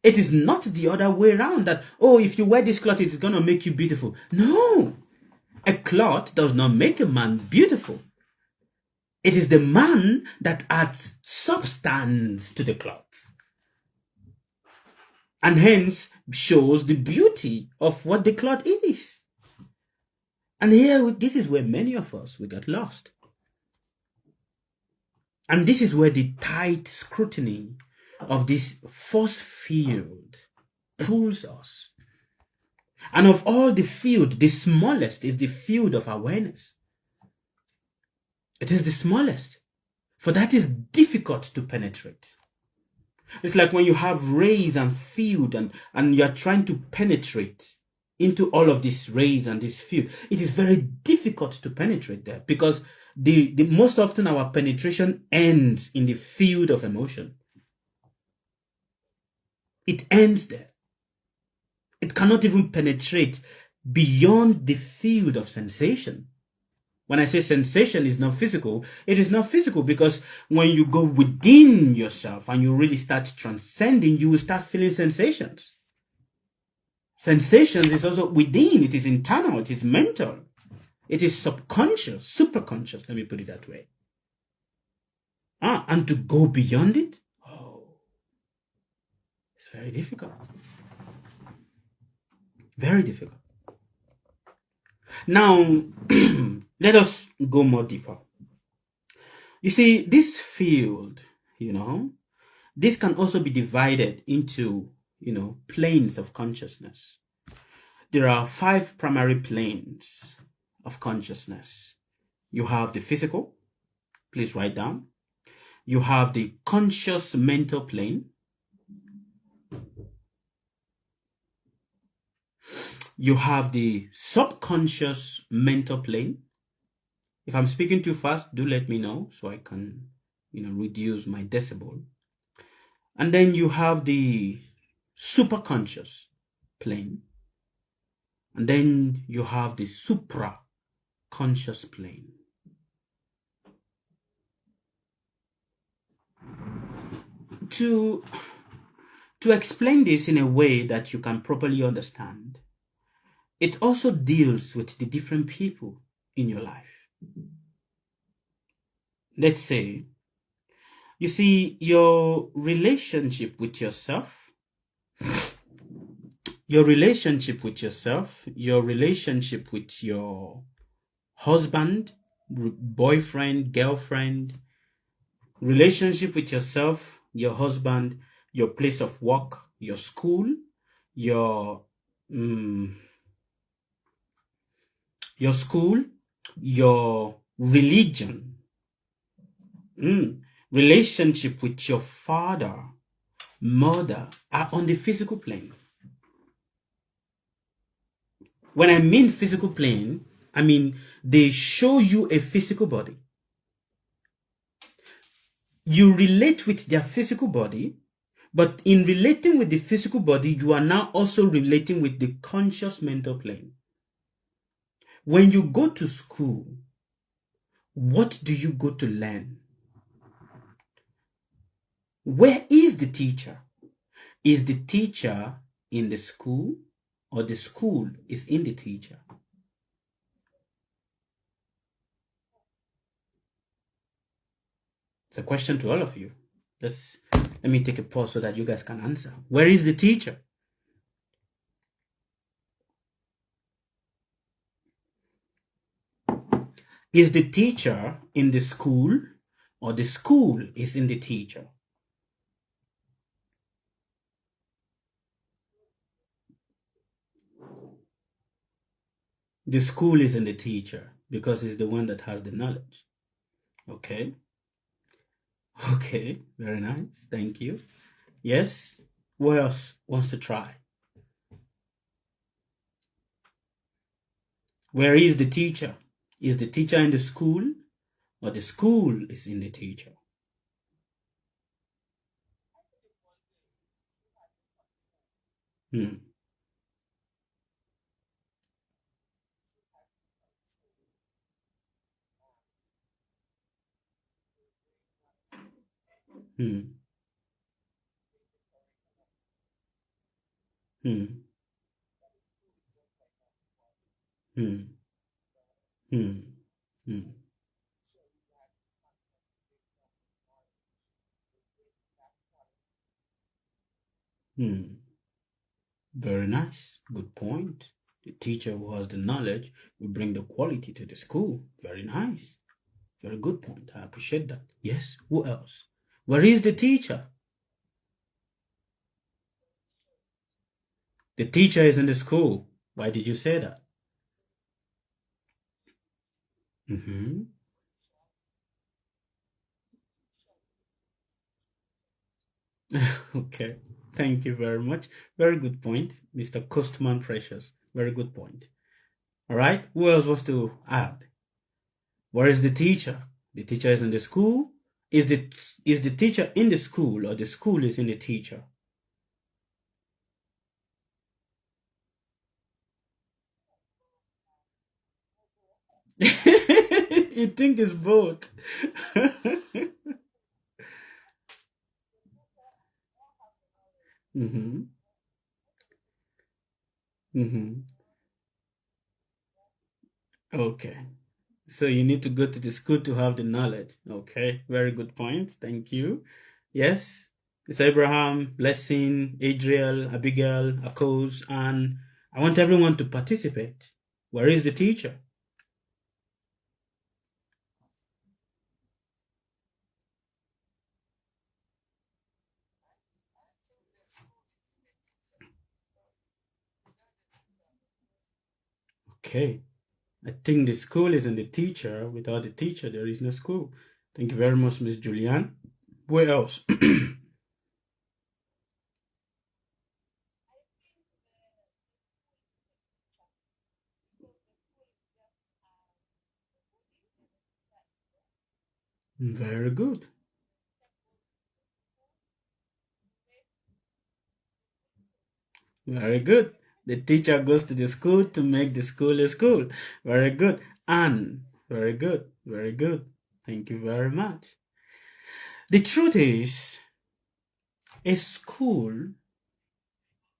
It is not the other way around that, oh, if you wear this cloth, it's going to make you beautiful. No, a cloth does not make a man beautiful. It is the man that adds substance to the cloth, and hence shows the beauty of what the cloth is. And here, this is where many of us, we got lost. And this is where the tight scrutiny of this force field pulls us. And of all the field, the smallest is the field of awareness. It is the smallest, for that is difficult to penetrate. It's like when you have rays and field and you're trying to penetrate into all of this rays and this field. It is very difficult to penetrate there because the most often our penetration ends in the field of emotion. It ends there. It cannot even penetrate beyond the field of sensation. When I say sensation is not physical, it is not physical because when you go within yourself and you really start transcending, you will start feeling sensations. Sensations is also within, it is internal, it is mental, it is subconscious, superconscious, let me put it that way. And to go beyond it, it's very difficult. Very difficult. Now, let us go more deeper. You see, this field, this can also be divided into, planes of consciousness. There are 5 primary planes of consciousness. You have the physical, please write down. You have the conscious mental plane. You have the subconscious mental plane. If I'm speaking too fast, do let me know so I can, reduce my decibel. And then you have the superconscious plane. And then you have the supraconscious plane. To explain this in a way that you can properly understand, it also deals with the different people in your life. Let's say, you see, your relationship with yourself, your relationship with your husband, boyfriend, girlfriend, relationship with yourself, your husband, your place of work, your school, your school, your religion, relationship with your father, mother are on the physical plane. When I mean physical plane, I mean they show you a physical body. You relate with their physical body, but in relating with the physical body, you are now also relating with the conscious mental plane. When you go to school, what do you go to learn? Where is the teacher? Is the teacher in the school, or the school is in the teacher? It's a question to all of you. Let me take a pause so that you guys can answer. Where is the teacher? Is the teacher in the school, or the school is in the teacher? The school is in the teacher because it's the one that has the knowledge. Okay. Okay. Very nice. Thank you. Yes. Who else wants to try? Where is the teacher? Is the teacher in the school or the school is in the teacher? Hmm. Hmm. Hmm. Hmm. Hmm. Hmm. Hmm. Very nice. Good point. The teacher who has the knowledge will bring the quality to the school. Very nice. Very good point. I appreciate that. Yes. Who else? Where is the teacher? The teacher is in the school. Why did you say that? Mm-hmm. Okay. Thank you very much. Very good point, Mr. Coastman Precious. Very good point. All right. Who else wants to add? Where is the teacher? The teacher is in the school. Is the teacher in the school or the school is in the teacher? You think it's both. Mm-hmm. Mm-hmm. Okay. So you need to go to the school to have the knowledge. Okay. Very good point. Thank you. Yes. It's Abraham, Blessing, Adriel, Abigail, Akos, and I want everyone to participate. Where is the teacher? Okay. I think the school is in the teacher. Without the teacher, there is no school. Thank you very much, Miss Julianne. Where else? Very good. Very good. The teacher goes to the school to make the school a school. Very good. And very good. Very good. Thank you very much. The truth is, a school,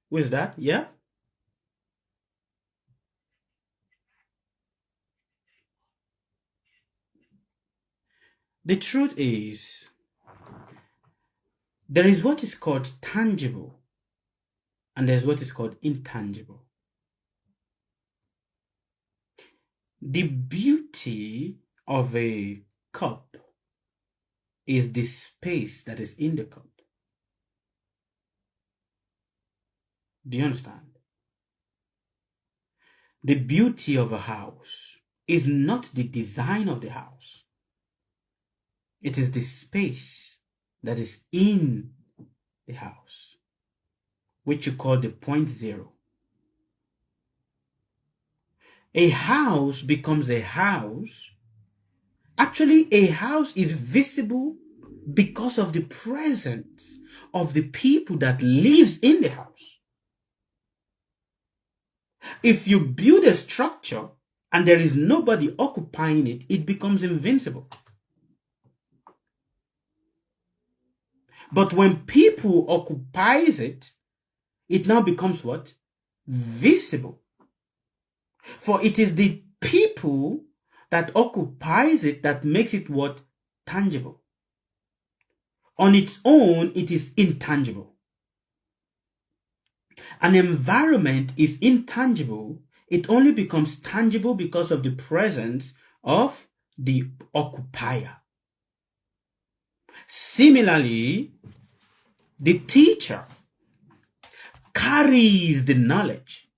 was that? Yeah? The truth is, there is what is called tangible and there's what is called intangible. The beauty of a cup is the space that is in the cup. Do you understand? The beauty of a house is not the design of the house. It is the space that is in the house, which you call the point zero. A house becomes a house. Actually, a house is visible because of the presence of the people that lives in the house. If you build a structure and there is nobody occupying it, it becomes invincible. But when people occupies it, it now becomes what? Visible. For it is the people that occupies it that makes it what? Tangible. On its own, it is intangible. An environment is intangible. It only becomes tangible because of the presence of the occupier. Similarly, the teacher carries the knowledge.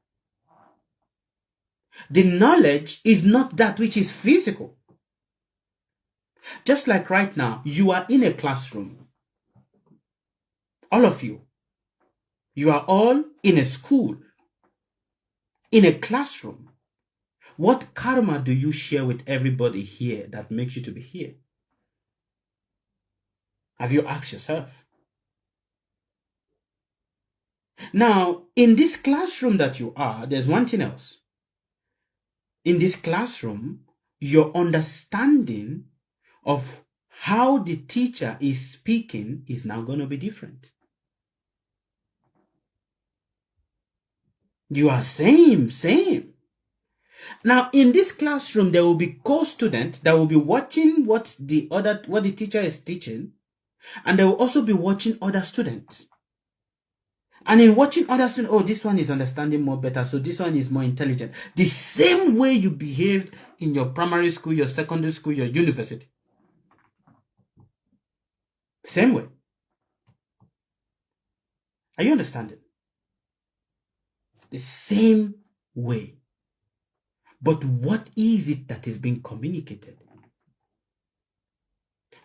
The knowledge is not that which is physical. Just like right now, you are in a classroom. All of you. You are all in a school, in a classroom. What karma do you share with everybody here that makes you to be here? Have you asked yourself? Now, in this classroom that you are, there's one thing else. In this classroom, your understanding of how the teacher is speaking is now going to be different. You are same. Now, in this classroom, there will be co-students that will be watching what the teacher is teaching, and they will also be watching other students. And in watching other students, oh, this one is understanding more better, so this one is more intelligent. The same way you behaved in your primary school, your secondary school, your university. Same way. Are you understanding? The same way. But what is it that is being communicated?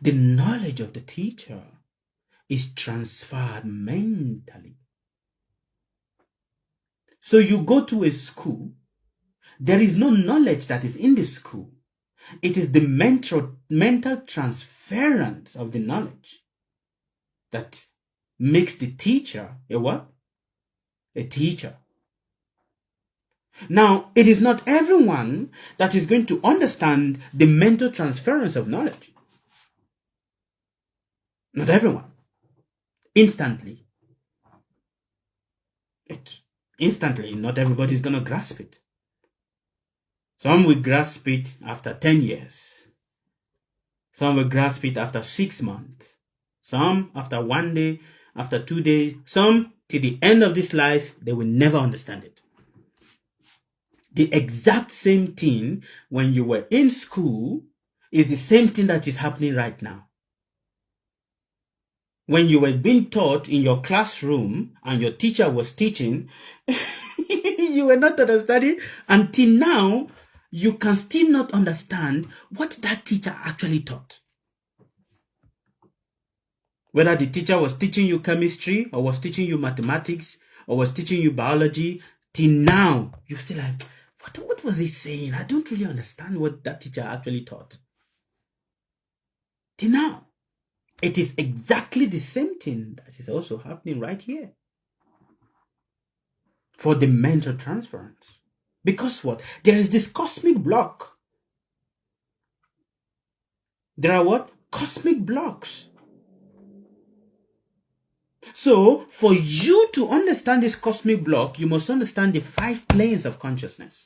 The knowledge of the teacher is transferred mentally. So you go to a school, there is no knowledge that is in the school. It is the mental transference of the knowledge that makes the teacher a what? A teacher. Now, it is not everyone that is going to understand the mental transference of knowledge. Not everyone. Instantly. Instantly, not everybody is going to grasp it. Some will grasp it after 10 years. Some will grasp it after 6 months. Some after 1 day, after 2 days. Some till the end of this life, they will never understand it. The exact same thing when you were in school is the same thing that is happening right now. When you were being taught in your classroom and your teacher was teaching, you were not understanding. Until now, you can still not understand what that teacher actually taught. Whether the teacher was teaching you chemistry or was teaching you mathematics or was teaching you biology, till now, you're still like, what was he saying? I don't really understand what that teacher actually taught. Till now. It is exactly the same thing that is also happening right here. For the mental transference. Because what? There is this cosmic block. There are what? Cosmic blocks. So, for you to understand this cosmic block, you must understand the 5 planes of consciousness.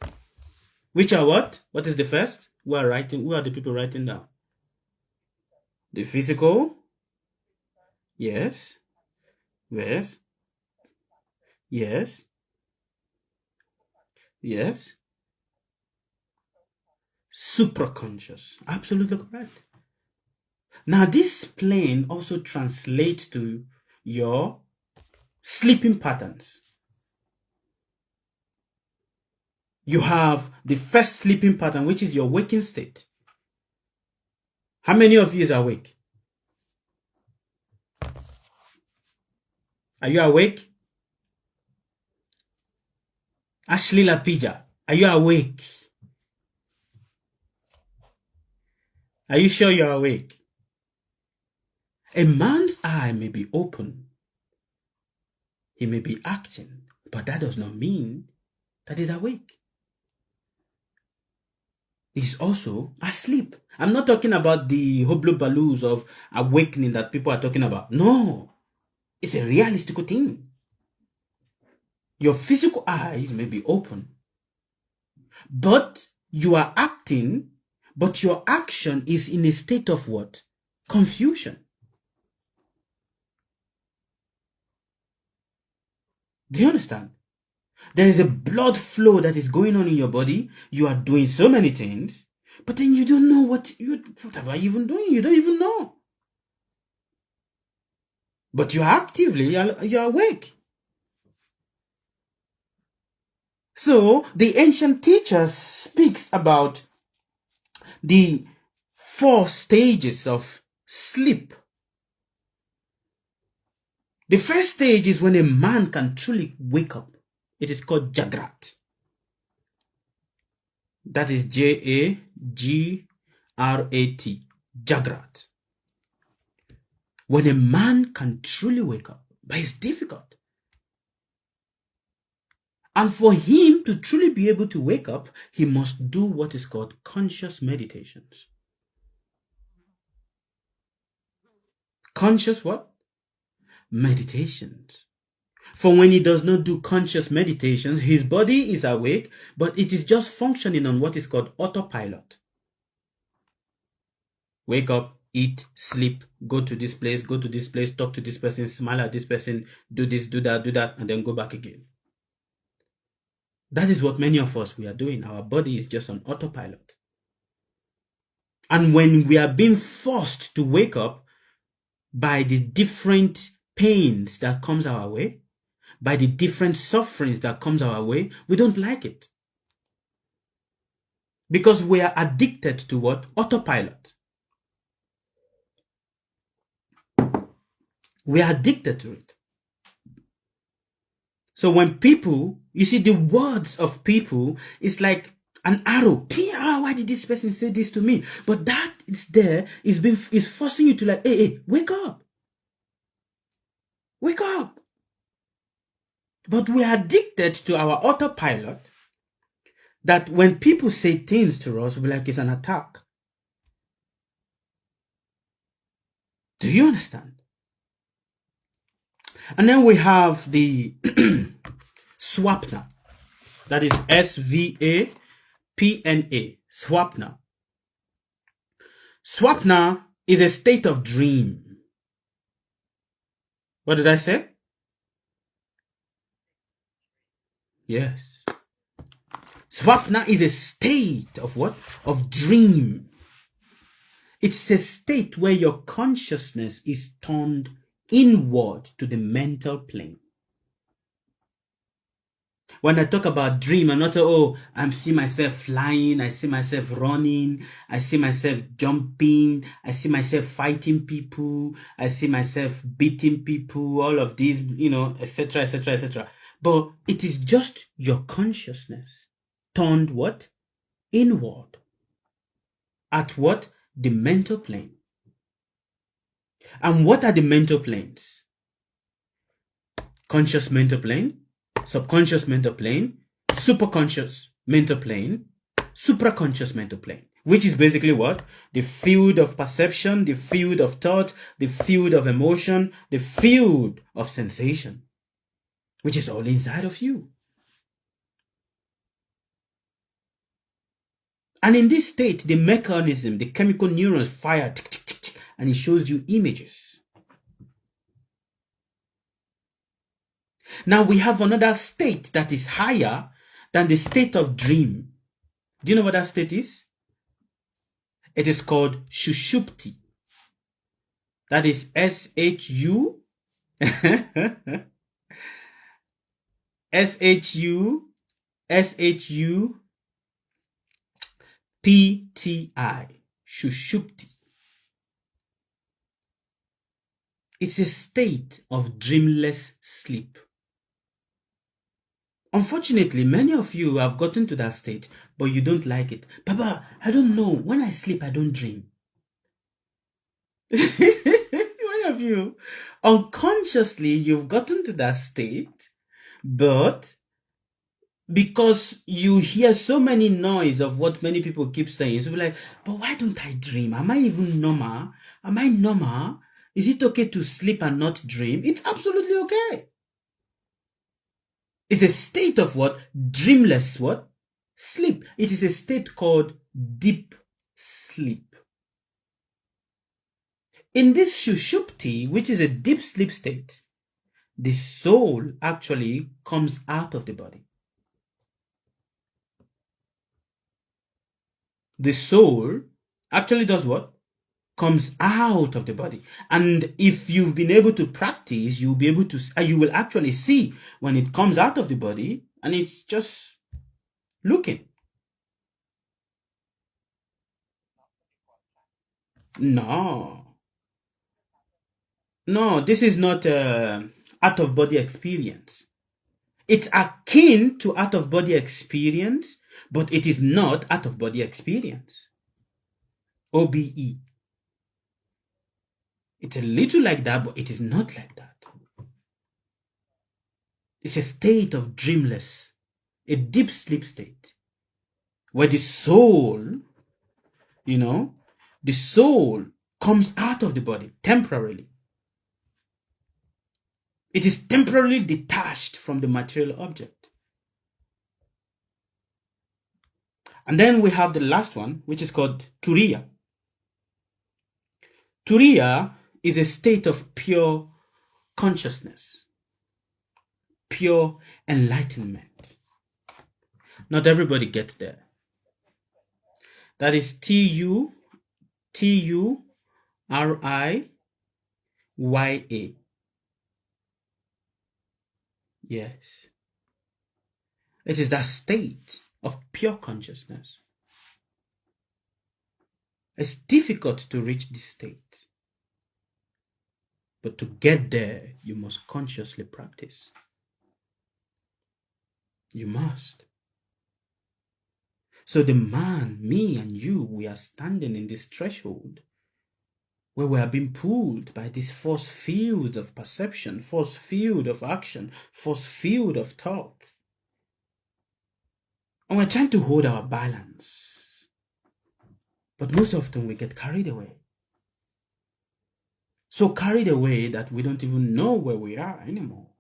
Which are what? What is the first? Who are the people writing down? The physical. Yes. Yes. Yes. Yes. Supraconscious. Absolutely correct. Now, this plane also translates to your sleeping patterns. You have the first sleeping pattern, which is your waking state. How many of you are awake? Are you awake? Ashley Lapija, are you awake? Are you sure you're awake? A man's eye may be open. He may be acting, but that does not mean that he's awake. He's also asleep. I'm not talking about the hoblo-baloos of awakening that people are talking about. No. It's a realistic thing. Your physical eyes may be open, but you are acting, but your action is in a state of what? Confusion. Do you understand? There is a blood flow that is going on in your body. You are doing so many things, but then you don't know what am I even doing? You don't even know. but you're awake. So the ancient teacher speaks about the 4 stages of sleep. The first stage is when a man can truly wake up. It is called Jagrat. That is Jagrat. Jagrat. When a man can truly wake up, but it's difficult. And for him to truly be able to wake up, he must do what is called conscious meditations. Conscious what? Meditations. For when he does not do conscious meditations, his body is awake, but it is just functioning on what is called autopilot. Wake up, eat, sleep, go to this place, talk to this person, smile at this person, do this, do that, and then go back again. That is what many of us we are doing. Our body is just on autopilot. And when we are being forced to wake up by the different pains that comes our way, by the different sufferings that comes our way, we don't like it. Because we are addicted to what? Autopilot. We are addicted to it. So when people, you see the words of people, it's like an arrow. Why did this person say this to me? But that is there, is forcing you to like, hey, wake up. Wake up. But we are addicted to our autopilot that when people say things to us, we're like, it's an attack. Do you understand? And then we have the Swapna. That is Svapna. Swapna. Swapna is a state of dream. What did I say? Yes. Swapna is a state of what? Of dream. It's a state where your consciousness is turned inward to the mental plane. When I talk about dream, I'm not saying, I see myself flying, I see myself running, I see myself jumping, I see myself fighting people, I see myself beating people, all of these, etc., etc., etc. But it is just your consciousness turned what? Inward. At what? The mental plane. And what are the mental planes? Conscious mental plane, subconscious mental plane, superconscious mental plane, supraconscious mental plane, which is basically what? The field of perception, the field of thought, the field of emotion, the field of sensation, which is all inside of you. And in this state, the mechanism, the chemical neurons fire, and it shows you images. Now we have another state that is higher than the state of dream. Do you know what that state is? It is called Shushupti. That is S-H-U S-H-U-P-T-I. Shushupti. It's a state of dreamless sleep. Unfortunately, many of you have gotten to that state, but you don't like it. Baba, I don't know. When I sleep, I don't dream. Many of you, unconsciously, you've gotten to that state, but because you hear so many noise of what many people keep saying, so you're like, but why don't I dream? Am I even normal? Am I normal? Is it okay to sleep and not dream? It's absolutely okay. It's a state of what? Dreamless what? Sleep. It is a state called deep sleep. In this Shushupti, which is a deep sleep state, the soul actually comes out of the body. The soul actually does what? comes out of the body. And if you've been able to practice, you'll be able to, you will actually see when it comes out of the body and it's just looking. No, this is not out of body experience. It's akin to out of body experience, but it is not out of body experience. OBE. It's a little like that, but it is not like that. It's a state of dreamless, a deep sleep state, where the soul, the soul comes out of the body temporarily. It is temporarily detached from the material object. And then we have the last one, which is called Turiya. Turiya is a state of pure consciousness, pure enlightenment. Not everybody gets there. That is Turiya. Yes. It is that state of pure consciousness. It's difficult to reach this state. But to get there, you must consciously practice. You must. So the man, me and you, we are standing in this threshold where we are being pulled by this force field of perception, force field of action, force field of thought. And we're trying to hold our balance. But most often we get carried away. So carried away that we don't even know where we are anymore.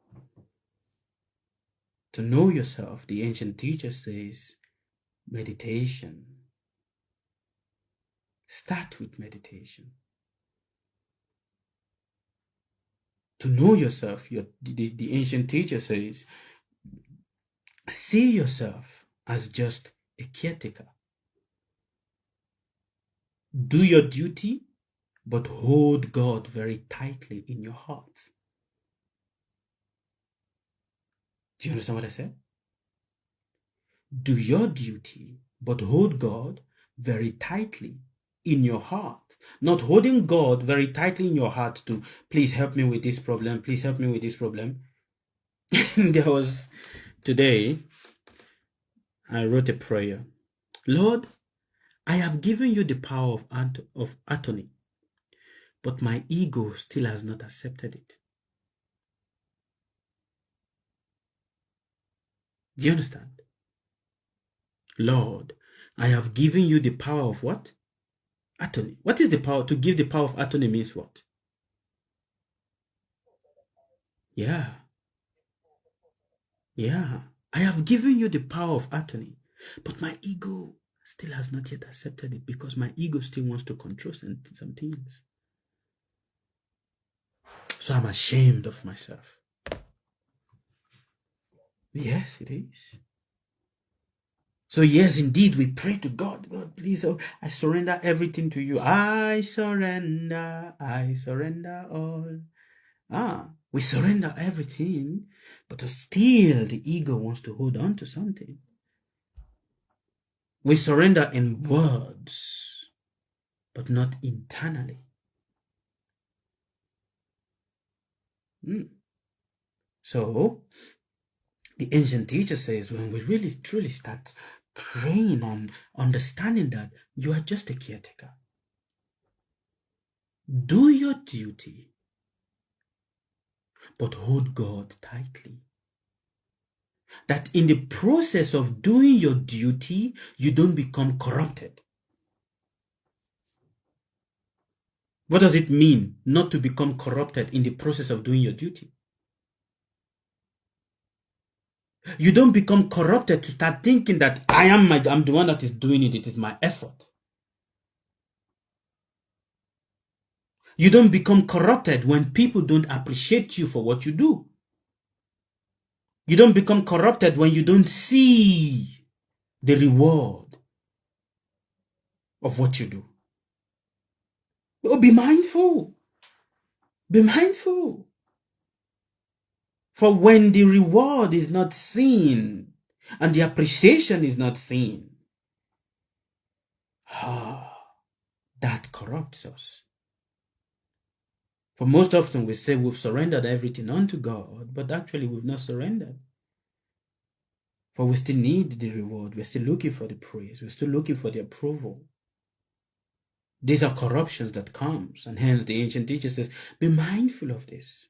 To know yourself, the ancient teacher says, meditation. Start with meditation. To know yourself, the ancient teacher says, see yourself as just a caretaker. Do your duty, but hold God very tightly in your heart. Do you understand what I said? Do your duty, but hold God very tightly in your heart. Not holding God very tightly in your heart to, please help me with this problem, please help me with this problem. Today, I wrote a prayer. Lord, I have given you the power of attorney, but my ego still has not accepted it. Do you understand? Lord, I have given you the power of what? Attorney. What is the power? To give the power of attorney means what? Yeah. I have given you the power of attorney, but my ego still has not yet accepted it because my ego still wants to control some things. So I'm ashamed of myself. Yes, it is. So yes, indeed, we pray to God. God, please, I surrender everything to you. I surrender all. We surrender everything, but still the ego wants to hold on to something. We surrender in words, but not internally. So, the ancient teacher says when we really truly start praying and understanding that you are just a caretaker, do your duty, but hold God tightly. That in the process of doing your duty, you don't become corrupted. What does it mean not to become corrupted in the process of doing your duty? You don't become corrupted to start thinking that I'm the one that is doing it. It is my effort. You don't become corrupted when people don't appreciate you for what you do. You don't become corrupted when you don't see the reward of what you do. Oh, be mindful. Be mindful. For when the reward is not seen and the appreciation is not seen, that corrupts us. For most often we say we've surrendered everything unto God, but actually we've not surrendered. For we still need the reward. We're still looking for the praise. We're still looking for the approval. These are corruptions that comes, and hence the ancient teacher says, be mindful of this.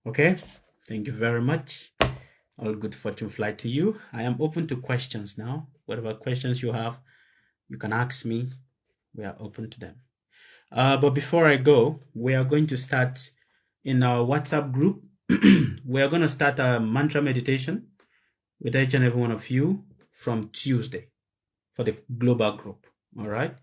Okay, thank you very much. All good fortune fly to you. I am open to questions now. Whatever questions you have, you can ask me. We are open to them. But before I go, we are going to start in our WhatsApp group. We are going to start a mantra meditation with each and every one of you from Tuesday for the global group. All right.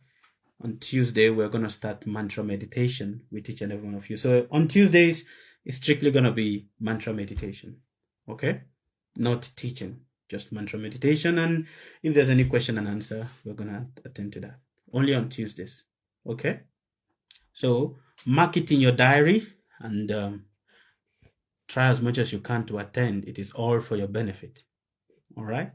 On Tuesday, we're going to start mantra meditation with each and every one of you. So on Tuesdays, it's strictly going to be mantra meditation. Okay. Not teaching, just mantra meditation. And if there's any question and answer, we're going to attend to that only on Tuesdays. Okay. So mark it in your diary and try as much as you can to attend. It is all for your benefit. All right.